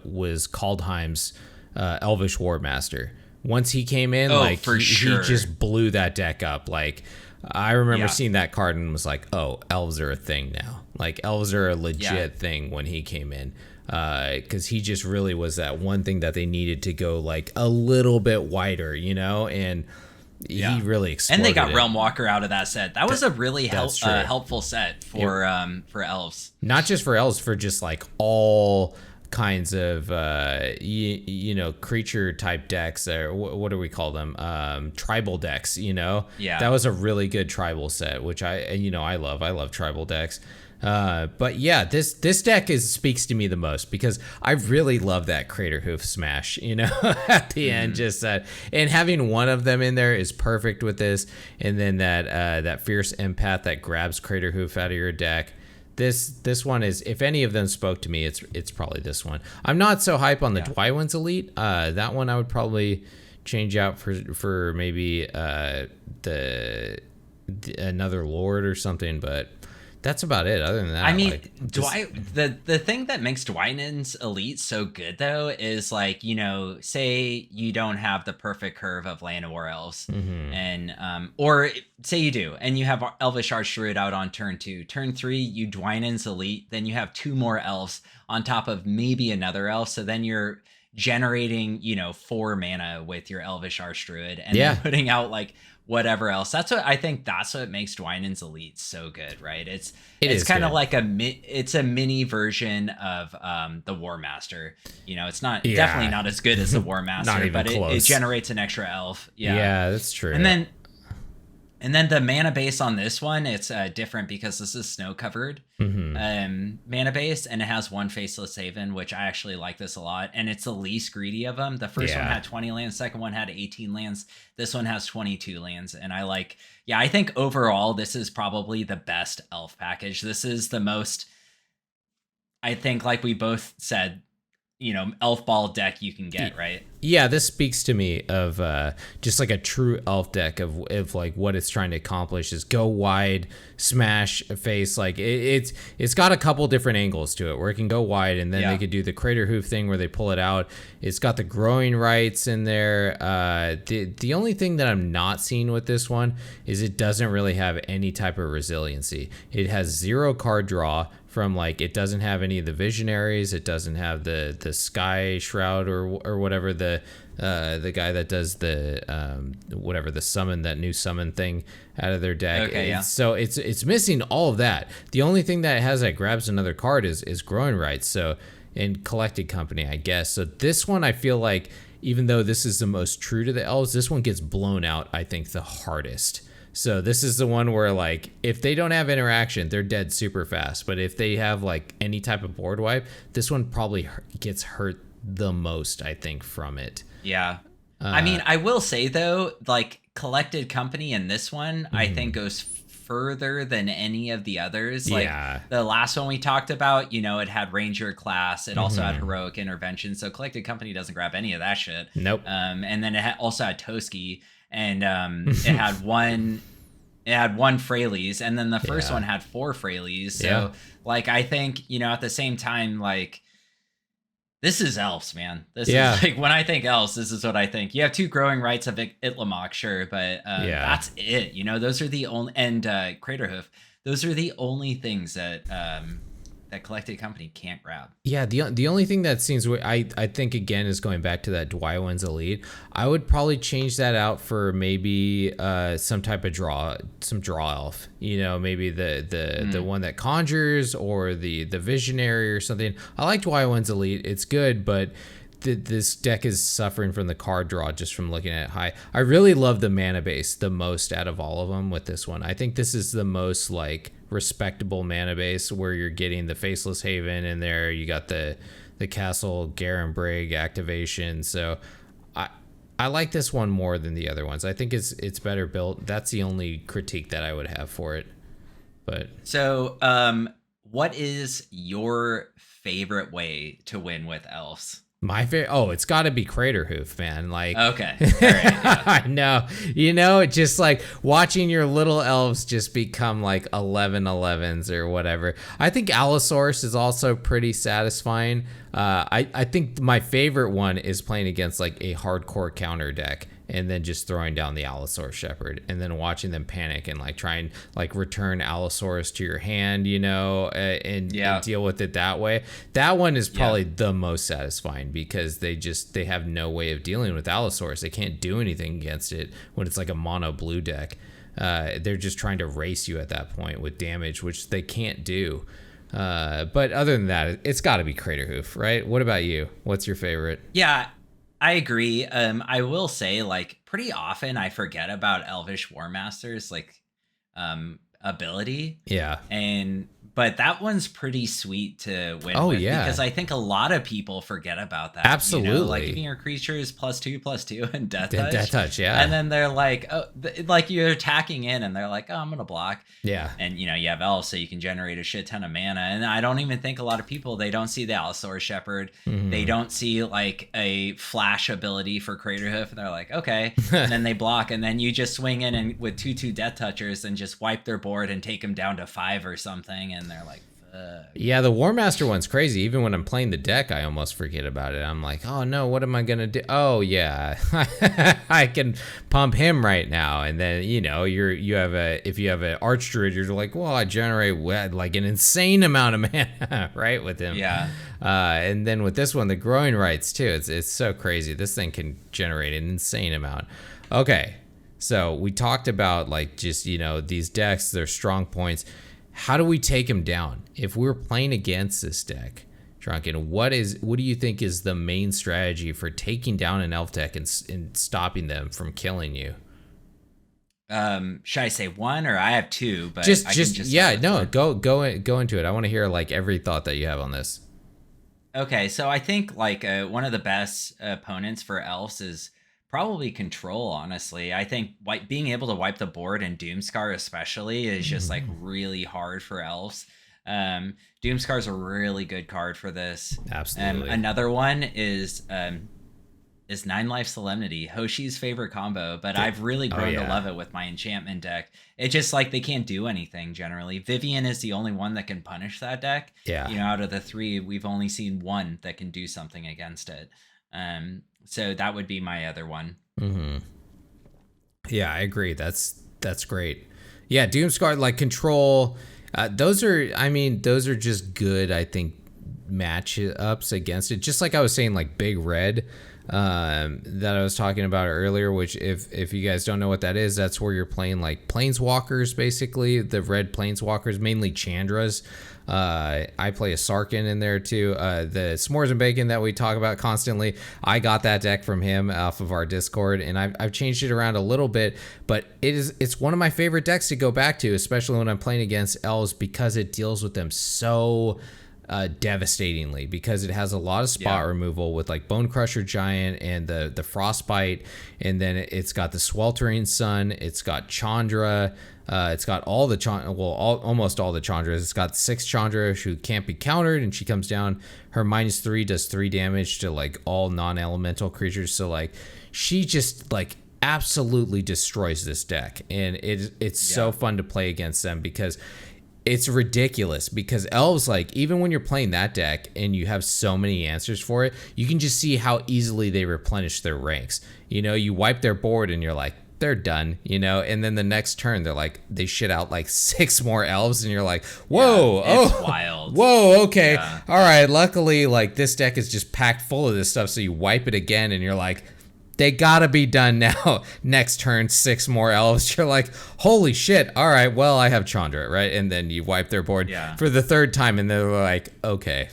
was Kaldheim's Elvish War Master. Once he came in, he just blew that deck up. Like I remember seeing that card and was like, oh, elves are a thing now. Like elves are a legit thing when he came in. Because he just really was that one thing that they needed to go like a little bit wider, and he really exploded. And they got Realm Walker out of that set. That was a really helpful set for elves. Not just for elves, for just like all kinds of creature type decks, or what do we call them, tribal decks. That was a really good tribal set, which I love tribal decks. But yeah, this deck speaks to me the most because I really love that Crater Hoof smash, at the end, just and having one of them in there is perfect with this. And then that Fierce Empath that grabs Crater Hoof out of your deck. This one is, if any of them spoke to me, it's probably this one. I'm not so hype on the Dwynen's Elite. That one I would probably change out for maybe another Lord or something, but that's about it. Other than that, I mean, the thing that makes Dwynen's Elite so good though is like, say you don't have the perfect curve of Land of War Elves, and or say you do, and you have Elvish Archdruid out on turn 2. Turn 3, you Dwynen's Elite, then you have 2 more elves on top of maybe another elf, so then you're generating 4 mana with your Elvish Archdruid, and then putting out like whatever else. That's what makes Dwynen's Elite so good, right? It's kind of like it's a mini version of the War Master. It's not definitely not as good as the War Master, but it generates an extra elf. Yeah, that's true. And then the mana base on this one, it's different because this is snow covered mana base, and it has 1 Faceless Haven, which I actually like this a lot. And it's the least greedy of them. The first one had 20 lands, second one had 18 lands. This one has 22 lands. And I think overall, this is probably the best elf package. This is the most, I think, like we both said, elf ball deck you can get, right? Yeah, this speaks to me of just like a true elf deck of like what it's trying to accomplish is go wide, smash face. Like it's got a couple different angles to it where it can go wide, and then they could do the Crater Hoof thing where they pull it out. It's got the Growing Rights in there. The only thing that I'm not seeing with this one is it doesn't really have any type of resiliency. It has 0 card draw. From like, it doesn't have any of the Visionaries, it doesn't have the Sky Shroud or whatever, the guy that does the the summon, that new summon thing out of their deck. So it's missing all of that. The only thing that it has that grabs another card is Growing Rights. So and Collected Company, I guess. So this one, I feel like, even though this is the most true to the elves, this one gets blown out, I think, the hardest. So this is the one where, like, if they don't have interaction, they're dead super fast. But if they have, like, any type of board wipe, this one probably gets hurt the most, I think, from it. Yeah. I mean, I will say, though, like, Collected Company in this one, I think, goes further than any of the others. Like, the last one we talked about, you know, it had Ranger class. It also had Heroic Intervention. So Collected Company doesn't grab any of that shit. Nope. And then it also had Toski. And it had one Fraley's, and then the first one had 4 Fraley's. So like, I think, you know, at the same time, like, this is Elves, man. This is like, when I think Elves, this is what I think. You have 2 growing rights of Itlamok, sure, but that's it. You know, those are the only, and Craterhoof, those are the only things that that Collected Company can't grab. Yeah, the only thing that seems, I think, again, is going back to that BO1's Elite. I would probably change that out for maybe some type of draw elf. You know, maybe the one that conjures, or the visionary or something. I liked BO1's Elite. It's good, but this deck is suffering from the card draw just from looking at it high. I really love the mana base the most out of all of them with this one. I think this is the most, like, respectable mana base, where you're getting the Faceless Haven in there. You got the Castle Garen Brigg activation. So I like this one more than the other ones. I think it's better built. That's the only critique that I would have for it. But so what is your favorite way to win with Elves? My favorite, it's got to be Craterhoof, man. Like, okay, all right, yeah. I know, you know, just like watching your little elves just become like 11/11s or whatever. I think Allosaurus is also pretty satisfying. I think my favorite one is playing against like a hardcore counter deck, and then just throwing down the Allosaurus Shepherd, and then watching them panic and like try and like return Allosaurus to your hand, you know, and deal with it that way. That one is probably the most satisfying, because they have no way of dealing with Allosaurus. They can't do anything against it when it's like a mono blue deck. They're just trying to race you at that point with damage, which they can't do. But other than that, it's got to be Craterhoof, right? What about you? What's your favorite? Yeah, I agree. I will say, like, pretty often I forget about Elvish War Master's, like, ability. Yeah. But that one's pretty sweet to win with, because I think a lot of people forget about that. Absolutely. You know? Like, giving your creatures +2/+2 and Death Touch. Death Touch, yeah. And then they're like, like, you're attacking in, and they're like, I'm going to block. Yeah. And, you know, you have Elves, so you can generate a shit ton of mana. And I don't even think a lot of people, they don't see the Allosaurus Shepherd. Mm-hmm. They don't see, like, a flash ability for Craterhoof. And they're like, okay. And then they block. And then you just swing in and with 2/2 Death Touchers and just wipe their board and take them down to 5 or something. And they're like, yeah, the War Master one's crazy. Even when I'm playing the deck, I almost forget about it. I'm like, oh no, what am I gonna do? Oh yeah, I can pump him right now. And then, you know, if you have an Archdruid, you're like, well, I generate like an insane amount of mana, right, with him. Yeah. And then with this one, the growing rights too. It's so crazy. This thing can generate an insane amount. Okay, so we talked about, like, just, you know, these decks, their strong points. How do we take him down? If we're playing against this deck, Drunken, what do you think is the main strategy for taking down an elf deck and stopping them from killing you? Should I say one, or I have two? But go into it. I want to hear, like, every thought that you have on this. Okay, so I think, like, one of the best opponents for elves is probably Control, honestly. I think being able to wipe the board, and Doomscar especially, is just like really hard for elves. Doomscar is a really good card for this. Absolutely. Another one is 9 Life Solemnity, Hoshi's favorite combo, but I've really grown to love it with my enchantment deck. It's just like they can't do anything generally. Vivian is the only one that can punish that deck. Yeah. You know, out of the 3, we've only seen one that can do something against it. So that would be my other one. Mm-hmm. Yeah, I agree. That's great. Yeah, Doomscar, like, Control, those are just good, I think, matchups against it. Just like I was saying, like, Big Red, that I was talking about earlier, which if you guys don't know what that is, that's where you're playing like planeswalkers, basically the red planeswalkers, mainly Chandras. I play a Sarkin in there too. The S'mores and Bacon that we talk about constantly, I got that deck from him off of our Discord, and I've changed it around a little bit, but it's one of my favorite decks to go back to, especially when I'm playing against Elves, because it deals with them so devastatingly, because it has a lot of spot removal with like Bone Crusher Giant and the Frostbite, and then it's got the Sweltering Sun, it's got Chandra, it's got all the almost all the Chandras. It's got 6 Chandra who can't be countered, and she comes down, her -3 does 3 damage to like all non-elemental creatures, so like she just like absolutely destroys this deck, and it's so fun to play against them because it's ridiculous, because Elves, like, even when you're playing that deck and you have so many answers for it, you can just see how easily they replenish their ranks. You know, you wipe their board and you're like, they're done, you know, and then the next turn they shit out like 6 more Elves, and you're like, whoa, it's wild. Whoa, okay, all right. Luckily, like, this deck is just packed full of this stuff, so you wipe it again and you're like, they gotta be done now. Next turn, 6 more Elves. You're like, holy shit. All right, well, I have Chandra, right? And then you wipe their board for the 3rd time, and they're like, okay,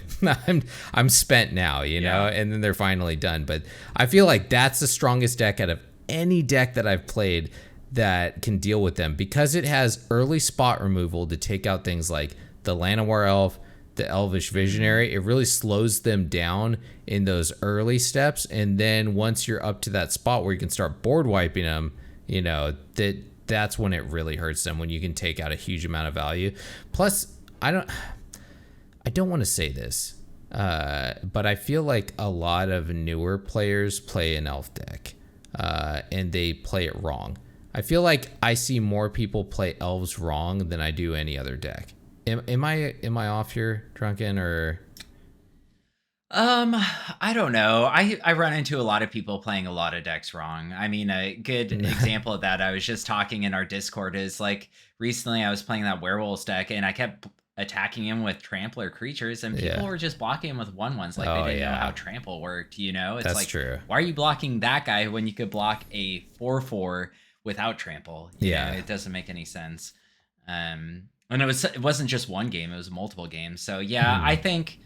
I'm spent now, you know? And then they're finally done. But I feel like that's the strongest deck out of any deck that I've played that can deal with them, because it has early spot removal to take out things like the Llanowar Elf, the Elvish Visionary. It really slows them down in those early steps, and then once you're up to that spot where you can start board wiping them, you know, that's when it really hurts them, when you can take out a huge amount of value. Plus, I don't want to say this, but I feel like a lot of newer players play an Elf deck, and they play it wrong. I feel like I see more people play Elves wrong than I do any other deck. Am I off here, Drunken, or? I don't know. I run into a lot of people playing a lot of decks wrong. I mean, a good example of that, I was just talking in our Discord, is like recently I was playing that Werewolves deck, and I kept attacking him with Trampler creatures, and people were just blocking him with 1/1s, like they didn't know how Trample worked, you know? It's That's like, true. Why are you blocking that guy when you could block a 4/4 without Trample? You know, it doesn't make any sense. And it wasn't just one game, it was multiple games. So I think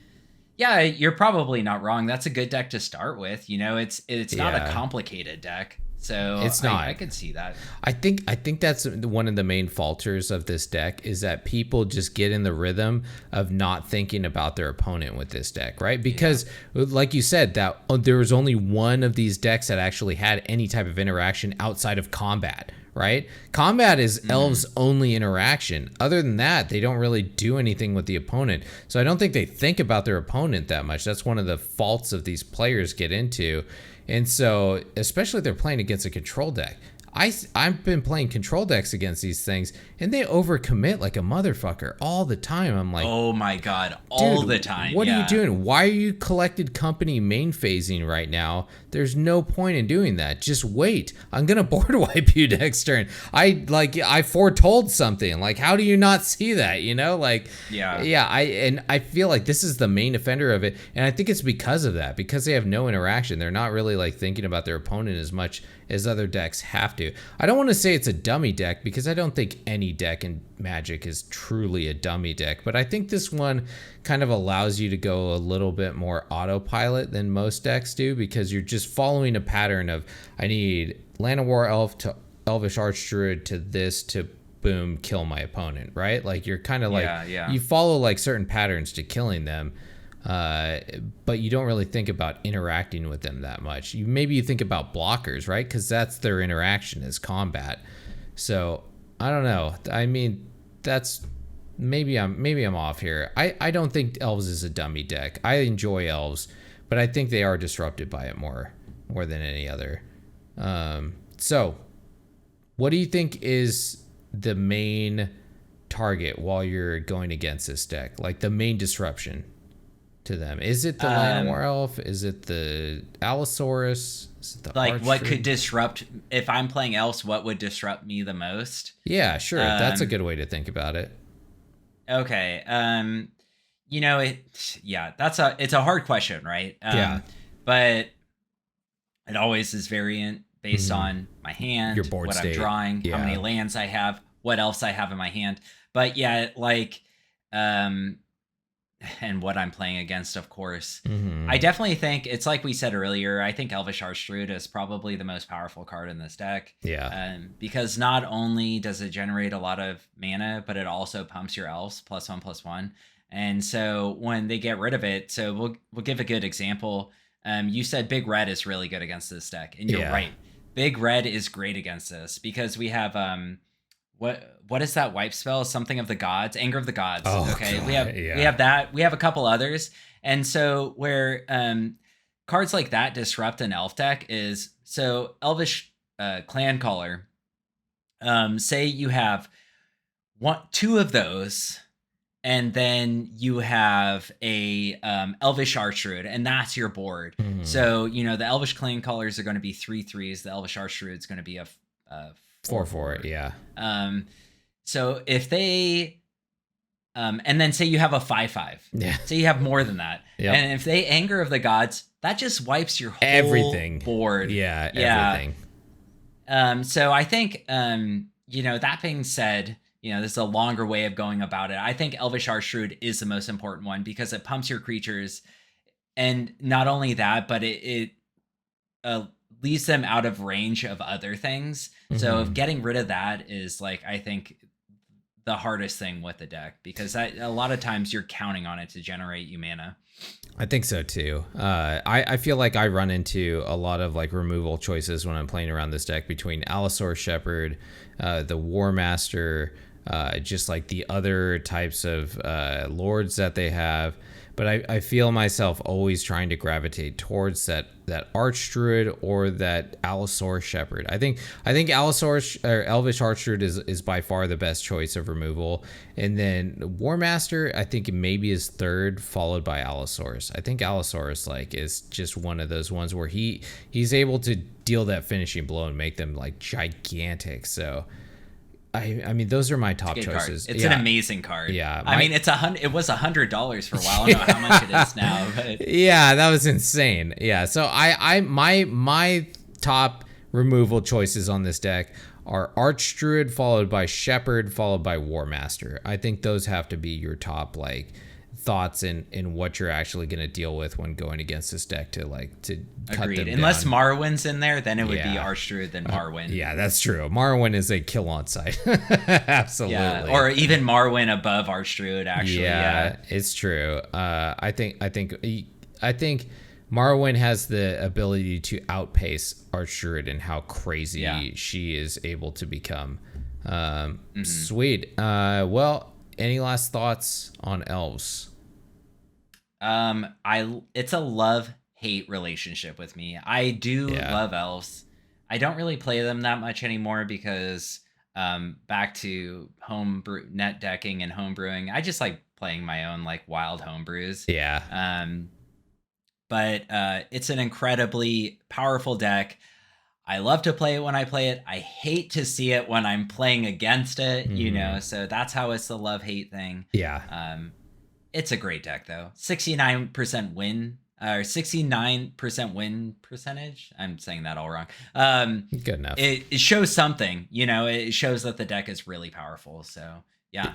you're probably not wrong. That's a good deck to start with. You know, it's not a complicated deck. So it's not. I can see that. I think that's one of the main falters of this deck, is that people just get in the rhythm of not thinking about their opponent with this deck, right? Because like you said, that there was only one of these decks that actually had any type of interaction outside of combat, right? Combat is Elves' only interaction. Other than that, they don't really do anything with the opponent. So I don't think they think about their opponent that much. That's one of the faults of these players get into. And so, especially if they're playing against a control deck, I've been playing control decks against these things, and they overcommit like a motherfucker all the time. I'm like, oh my god, all the time. What are you doing? Why are you collected company main phasing right now? There's no point in doing that. Just wait. I'm gonna board wipe you next turn. I foretold something. Like, how do you not see that? You know, like, I feel like this is the main offender of it, and I think it's because of that, because they have no interaction. They're not really like thinking about their opponent as much as other decks have to. I don't want to say it's a dummy deck, because I don't think any deck in Magic is truly a dummy deck, but I think this one kind of allows you to go a little bit more autopilot than most decks do, because you're just following a pattern of, I need Llanowar Elf to Elvish Archdruid to this to boom, kill my opponent, right? Like, you're kind of you follow like certain patterns to killing them. But you don't really think about interacting with them that much. Maybe you think about blockers, right? Because that's their interaction, is combat. So I don't know. I mean, that's maybe I'm off here. I don't think Elves is a dummy deck. I enjoy Elves, but I think they are disrupted by it more than any other. So what do you think is the main target while you're going against this deck? Like, the main disruption to them? Is it the Llanowar Elf? Is it the Allosaurus? Is it the like, what Archer? could disrupt, if I'm playing Elves, what would disrupt me the most? Yeah, sure. That's a good way to think about it. Okay. You know, it's a hard question, right? But It always is variant based on my hand, Your board what state. I'm drawing, Yeah. how many lands I have, what else I have in my hand. But yeah, like, and what I'm playing against, of course. I definitely think it's like we said earlier. I think Elvish Archdruid is probably the most powerful card in this deck. Yeah. Because not only does it generate a lot of mana, but it also pumps your elves +1/+1. And so when they get rid of it, so we'll give a good example. You said Big Red is really good against this deck, and you're right. Big Red is great against this because we have what is that wipe spell? Something of the Gods, Anger of the Gods. Oh, okay, God, we have that. We have a couple others, and so where cards like that disrupt an elf deck is so Elvish Clan Caller. Say you have two of those. And then you have a Elvish Archdruid, and that's your board. So, the Elvish Clan Callers are going to be 3/3s. The Elvish Archdruid is going to be a 4/4, yeah. So if they, and then say you have a 5/5. Yeah. So you have more than that. Yep. And if they Anger of the Gods, that just wipes your whole Everything. board. Yeah, everything. So I think, that being said, this is a longer way of going about it. I think Elvish Archdruid is the most important one because it pumps your creatures. And not only that, but it leaves them out of range of other things. So getting rid of that is, like, I think the hardest thing with the deck because a lot of times you're counting on it to generate you mana. I think so too. I feel like I run into a lot of like removal choices when I'm playing around this deck between Allosaur Shepherd, the War Master, just like the other types of lords that they have. But I feel myself always trying to gravitate towards that Archdruid or that Allosaur Shepherd. I think Allosaur or Elvish Archdruid is by far the best choice of removal. And then War Master, I think maybe is third, followed by Allosaurus. I think Allosaurus is just one of those ones where he's able to deal that finishing blow and make them like gigantic. So I mean, those are my top choices. Card. It's an amazing card. Yeah, I mean, it was $100 for a while. I don't know how much it is now, but yeah, that was insane. Yeah, so my top removal choices on this deck are Archdruid, followed by Shepherd, followed by War Master. I think those have to be your top like thoughts in what you're actually going to deal with when going against this deck to cut Agreed. them Unless down. Marwyn's in there, then it would be Archdruid, then Marwyn. Yeah, that's true. Marwyn is a kill on site. Absolutely. Yeah, or even Marwyn above Archdruid, actually. Yeah, it's true. I think Marwyn has the ability to outpace Archdruid and how crazy she is able to become. Sweet. Well, any last thoughts on elves? It's a love-hate relationship with me. I do love elves. I don't really play them that much anymore because back to net decking and homebrewing, I just like playing my own like wild homebrews. Yeah. But it's an incredibly powerful deck. I love to play it when I play it. I hate to see it when I'm playing against it, so that's how it's the love-hate thing. Yeah. It's a great deck, though. 69% win, or 69% win percentage. I'm saying that all wrong. Good enough. It shows something, it shows that the deck is really powerful. So, yeah.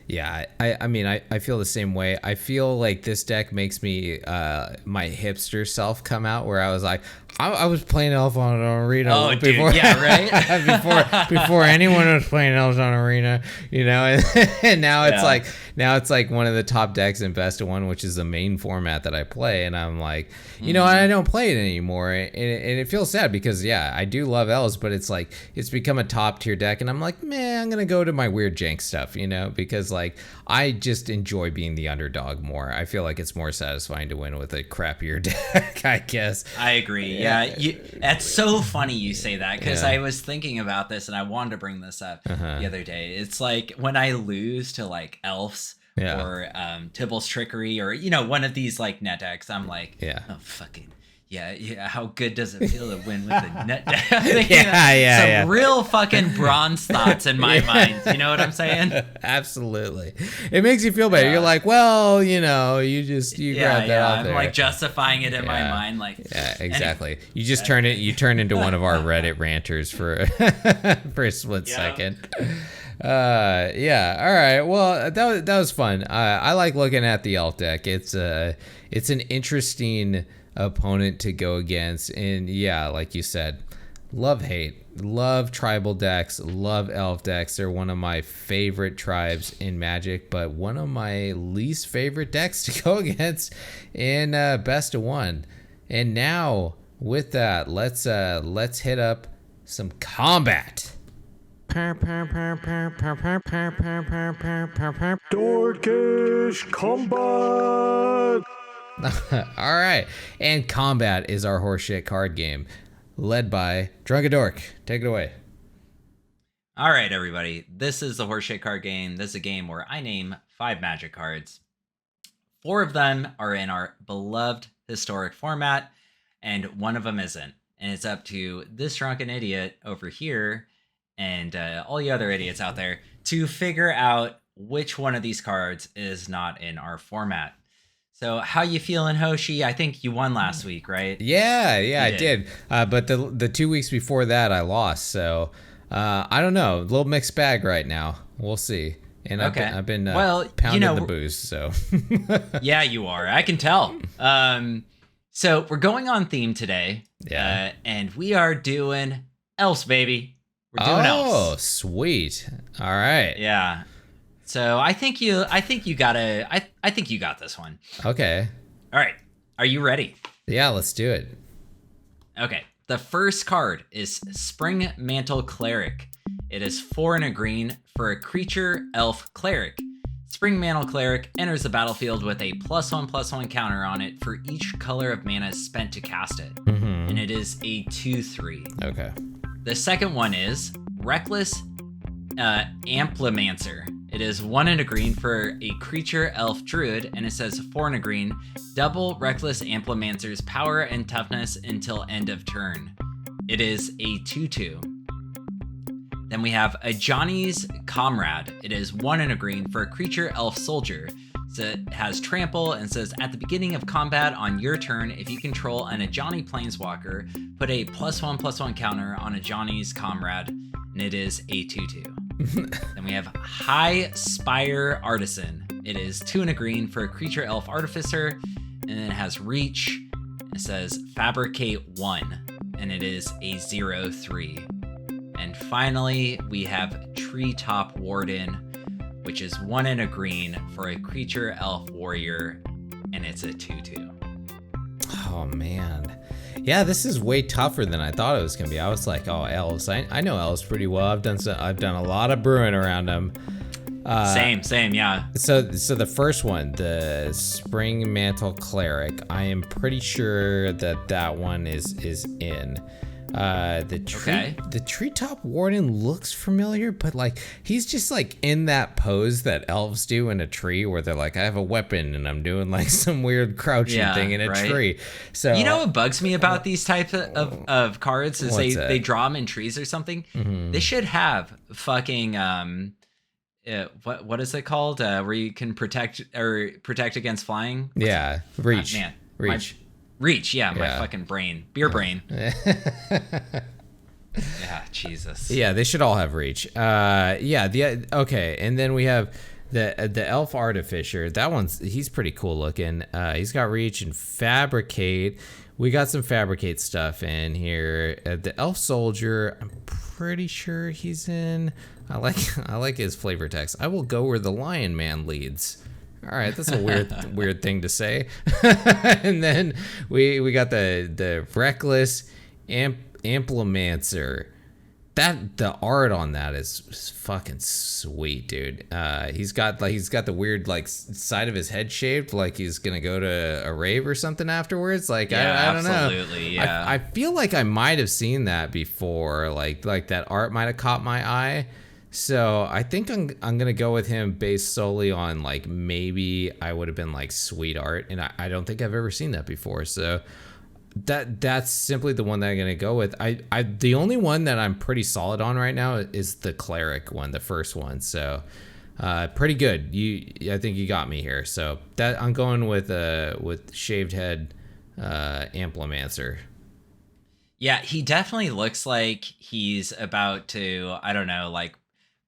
Yeah, I mean, I feel the same way. I feel like this deck makes me, my hipster self come out where I was like, I was playing Elf on Arena before, dude, yeah, right? before anyone was playing Elves on Arena, and now it's like one of the top decks in Best of One, which is the main format that I play, and I'm like, I don't play it anymore, and it feels sad because I do love Elves, but it's like it's become a top tier deck, and I'm like, man, I'm gonna go to my weird jank stuff, because like I just enjoy being the underdog more. I feel like it's more satisfying to win with a crappier deck, I guess. I agree. Yeah, that's so funny you say that because I was thinking about this and I wanted to bring this up the other day. It's like when I lose to like Elves or Tybalt's Trickery or one of these like net decks, I'm like, oh fucking Yeah. How good does it feel to win with the net? Yeah. Real fucking bronze thoughts in my mind. You know what I'm saying? Absolutely. It makes you feel better. You're like, well, you grabbed that out there. I'm like justifying it in my mind. Like, yeah, exactly. You just turn into one of our Reddit ranters for for a split second. Yeah. All right. Well, that was fun. I like looking at the Elf deck. It's an interesting opponent to go against, and yeah, like you said, love tribal decks, love elf decks. They're one of my favorite tribes in Magic, but one of my least favorite decks to go against in best of one. And now with that, let's hit up some combat. Dorkish combat. All right, and combat is our horseshit card game, led by Drunken Dork. Take it away. All right, everybody. This is the horseshit card game. This is a game where I name 5 Magic cards. 4 of them are in our beloved historic format, and 1 of them isn't. And it's up to this drunken idiot over here and all you other idiots out there to figure out which one of these cards is not in our format. So how you feeling, Hoshi? I think you won last week, right? Yeah, I did. But the 2 weeks before that, I lost. So I don't know. A little mixed bag right now. We'll see. And okay. I've been pounding the booze. So yeah, you are. I can tell. So we're going on theme today. Yeah. And we are doing Elves, baby. We're doing Elves. Oh, sweet. All right. Yeah. So I think you got this one. Okay. All right. Are you ready? Yeah, let's do it. Okay. The first card is Spring Mantle Cleric. It is 4 and a green for a creature elf cleric. Spring Mantle Cleric enters the battlefield with a +1/+1 counter on it for each color of mana spent to cast it. Mm-hmm. And it is a 2/3. Okay. The second one is Reckless Amplimancer. It is 1 and a green for a creature elf druid, and it says 4 and a green. Double Reckless Amplimancer's power and toughness until end of turn. It is a 2/2. Then we have Ajani's Comrade. It is 1 and a green for a creature elf soldier. So it has trample and says at the beginning of combat on your turn, if you control an Ajani Planeswalker, put a +1/+1 counter on Ajani's Comrade, and it is a 2/2. Then we have High Spire Artisan. It is 2 and a green for a creature elf artificer, and then it has reach. It says Fabricate 1, and it is a 0/3. And finally, we have Treetop Warden, which is 1 and a green for a creature elf warrior, and it's a 2/2. Oh man. Yeah, this is way tougher than I thought it was gonna be. I was like, oh, elves. I know elves pretty well. I've done a lot of brewing around them. Same, yeah. So the first one, the Spring Mantle Cleric, I am pretty sure that one is in. The Treetop Warden looks familiar, but like he's just like in that pose that elves do in a tree where they're like, I have a weapon and I'm doing like some weird crouching thing in a tree. So you know what bugs me about these types of cards is they draw them in trees or something. Mm-hmm. They should have fucking what is it called where you can protect against flying? Yeah, reach. Reach. Reach, yeah, my fucking brain. Beer brain. Yeah, Jesus. Yeah, they should all have reach. Okay, and then we have the Elf Artificer. He's pretty cool looking. He's got reach and Fabricate. We got some Fabricate stuff in here. The Elf Soldier, I'm pretty sure he's in. I like his flavor text. I will go where the Lion Man leads. All right, that's a weird thing to say. And then we got the Reckless Amplimancer. The art on that is fucking sweet, dude. He's got the weird like side of his head shaped like he's gonna go to a rave or something afterwards. Like I don't know. Absolutely, yeah. I feel like I might have seen that before. Like that art might have caught my eye. So I think I'm gonna go with him based solely on like maybe I would have been like sweet art, and I don't think I've ever seen that before. So that's simply the one that I'm gonna go with. I the only one that I'm pretty solid on right now is the cleric one, the first one. So pretty good. I think you got me here. So that I'm going with shaved head Amplimancer. Yeah, he definitely looks like he's about to, I don't know, like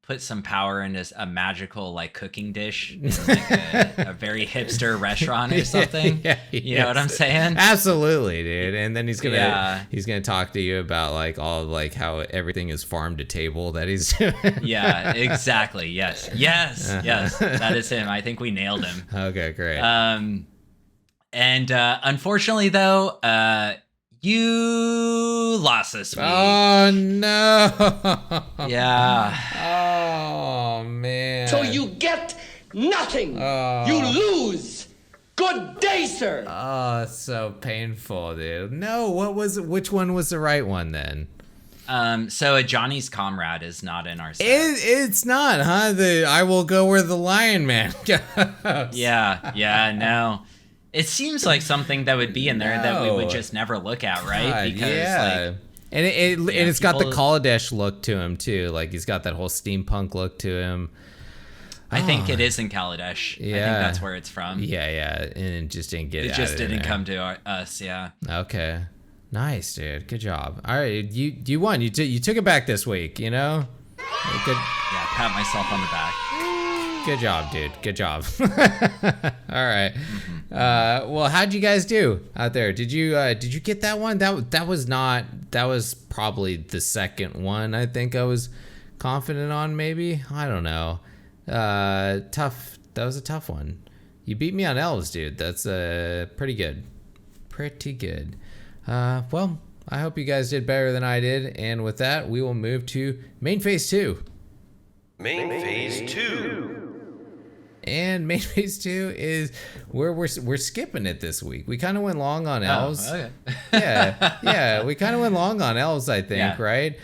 put some power into a magical like cooking dish in like a very hipster restaurant or something. Yeah, you know what I'm saying? Absolutely, dude. And then he's gonna talk to you about like all like how everything is farm to table that he's doing. Yeah, exactly. Yes. That is him. I think we nailed him. Okay, great. And unfortunately though, you lost this week. Oh no. Yeah. Oh man. So you get nothing. You lose. Good day, sir. Oh, it's so painful, dude. No, which one was the right one then? So a Johnny's Comrade is not in our set. It's not, huh? I will go where the Lion Man goes. Yeah, no. It seems like something that would be in there that we would just never look at, right? God, because yeah. And it's got the Kaladesh look to him too. Like he's got that whole steampunk look to him. I think it is in Kaladesh. Yeah. I think that's where it's from. Yeah, and it just didn't get. It just didn't come to us. Yeah. Okay. Nice, dude. Good job. All right, you won. You took it back this week. You know. Good. Yeah. Pat myself on the back. Good job, dude. Good job. All right. Well, how'd you guys do out there? Did you get that one? That was probably the second one I think I was confident on. Maybe, I don't know. Tough. That was a tough one. You beat me on elves, dude. That's pretty good. Pretty good. Well, I hope you guys did better than I did. And with that, we will move to main phase 2. Main phase 2. And main phase 2 is where we're skipping it this week. We kind of went long on elves. Okay. yeah. We kind of went long on elves, I think, right?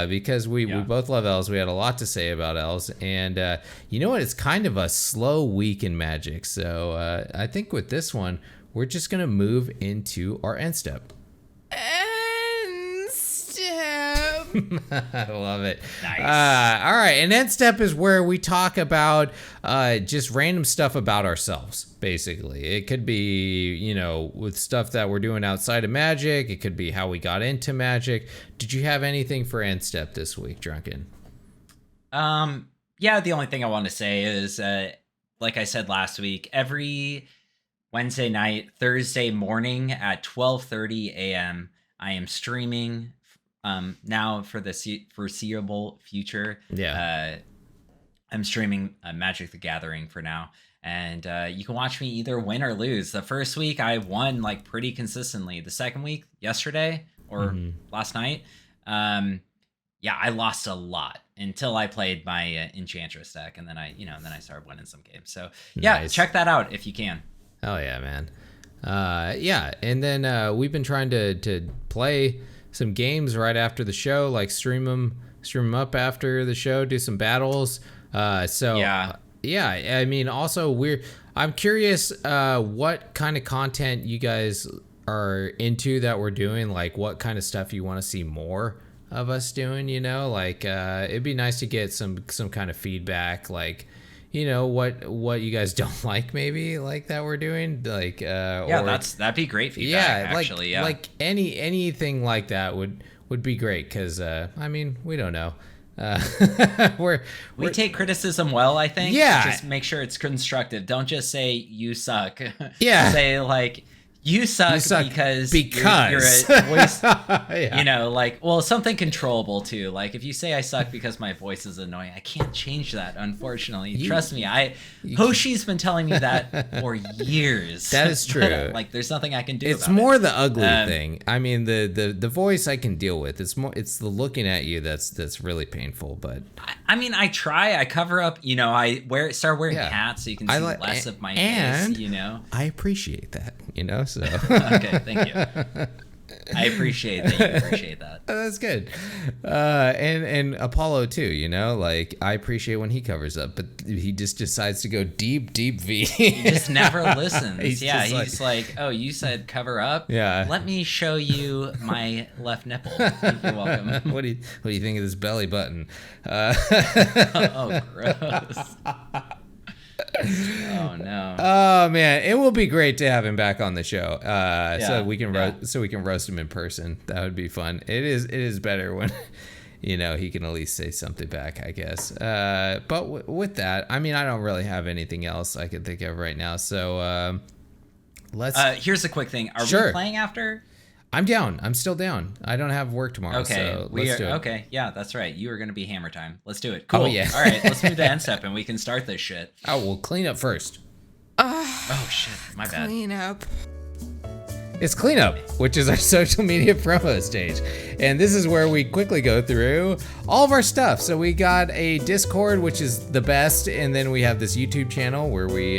Because we both love elves. We had a lot to say about elves, and you know what? It's kind of a slow week in Magic. So I think with this one, we're just gonna move into our end step. End step. I love it. Nice. All right, and end step is where we talk about just random stuff about ourselves, basically. It could be, with stuff that we're doing outside of Magic. It could be how we got into Magic. Did you have anything for end step this week, Drunken? Yeah, the only thing I want to say is, like I said last week, every Wednesday night, Thursday morning at 12:30 a.m., I am streaming now for the foreseeable future. Yeah. I'm streaming Magic the Gathering for now. And you can watch me either win or lose. The first week, I won like pretty consistently. The second week, yesterday or last night, I lost a lot until I played my Enchantress deck. And then I started winning some games. So yeah, Nice. check that out if you can. Oh yeah, man. And then we've been trying to play some games right after the show, like stream them up after the show, do some battles. Yeah, I mean, also I'm curious what kind of content you guys are into that we're doing, like what kind of stuff you want to see more of us doing, like it'd be nice to get some kind of feedback, like what you guys don't like, maybe, like that we're doing, like that'd be great feedback. Like anything like that would be great, because I mean, we don't know. We take criticism well, I think. Yeah. Just make sure it's constructive. Don't just say you suck. Yeah. Say like you suck because you're a voice. Yeah. Something controllable too. Like if you say I suck because my voice is annoying, I can't change that, unfortunately. Trust me, Hoshi's been telling me that for years. That is true. Like there's nothing I can do. It's more the ugly thing. I mean, the voice I can deal with. It's the looking at you that's really painful. But I mean, I try. I cover up. I start wearing hats so you can see less of my face. I appreciate that. So okay, thank you. I appreciate that. You appreciate that. That's good. And Apollo too, you know, like I appreciate when he covers up, but he just decides to go deep V. He just never listens. He's like, oh, you said cover up? Yeah. Let me show you my left nipple. You're welcome. What do you think of this belly button? Oh, gross. Oh no. Oh man, it will be great to have him back on the show. So we can roast him in person. That would be fun. It is better when you know he can at least say something back, I guess. But with that, I mean, I don't really have anything else I can think of right now. So let's. Here's a quick thing. Are Sure. we playing after? I'm down. I'm still down. I don't have work tomorrow. Okay, so let's do it. Okay, yeah, that's right. You are going to be hammer time. Let's do it. Cool. Oh, yeah. All right, let's move to end step and we can start this shit. Oh, we'll clean up first. Oh shit, my bad. Clean up. It's Cleanup, which is our social media promo stage. And this is where we quickly go through all of our stuff. So we got a Discord, which is the best. And then we have this YouTube channel where we,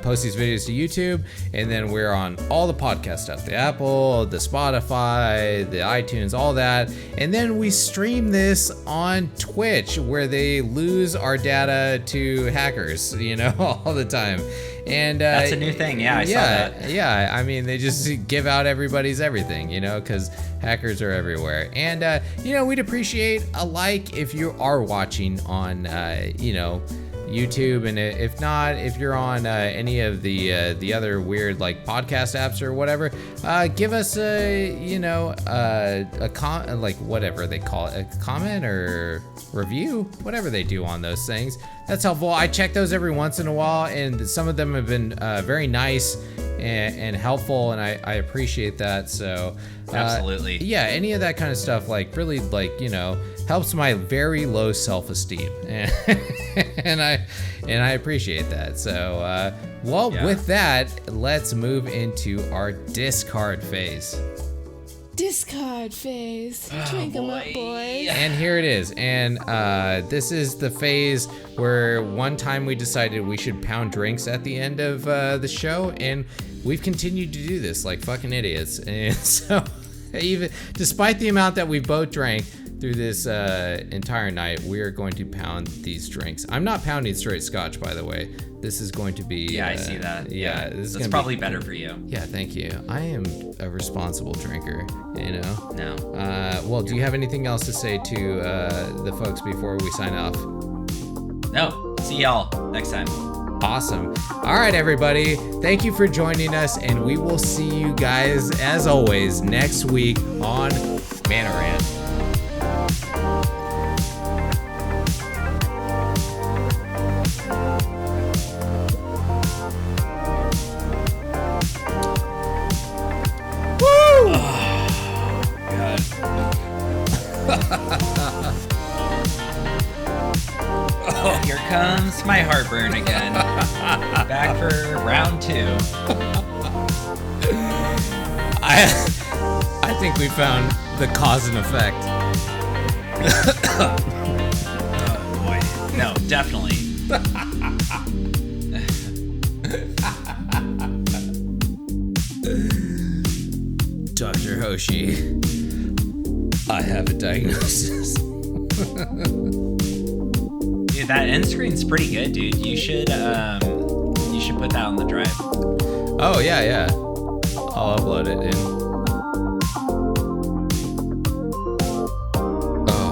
post these videos to YouTube. And then we're on all the podcast stuff, the Apple, the Spotify, the iTunes, all that. And then we stream this on Twitch where they lose our data to hackers, all the time. And that's a new thing. Yeah, I saw that. Yeah, I mean, they just give out everybody's everything, because hackers are everywhere. And, we'd appreciate a like if you are watching on, YouTube. And if not, if you're on any of the other weird like podcast apps or whatever, give us whatever they call it, a comment or review, whatever they do on those things. That's helpful. I check those every once in a while, and some of them have been very nice and helpful, and I appreciate that. So absolutely, yeah, any of that kind of stuff really helps my very low self-esteem, and I appreciate that. So with that, let's move into our discard phase. Discard phase. Drink 'em up, boys. And here it is. And this is the phase where one time we decided we should pound drinks at the end of the show, and we've continued to do this like fucking idiots. And so even despite the amount that we both drank through this entire night, we are going to pound these drinks. I'm not pounding straight scotch, by the way. This is going to be... Yeah, I see that. Yeah, this is probably better for you. Yeah, thank you. I am a responsible drinker, No. Well, do you have anything else to say to the folks before we sign off? No. See y'all next time. Awesome. All right, everybody. Thank you for joining us, and we will see you guys, as always, next week on Mana Rant. Here comes my heartburn again. Back for round 2. I think we found the cause and effect. Oh boy. No, definitely. Dr. Hoshi, I have a diagnosis. Dude, that end screen's pretty good, dude. You should put that on the drive. Oh yeah. I'll upload it in.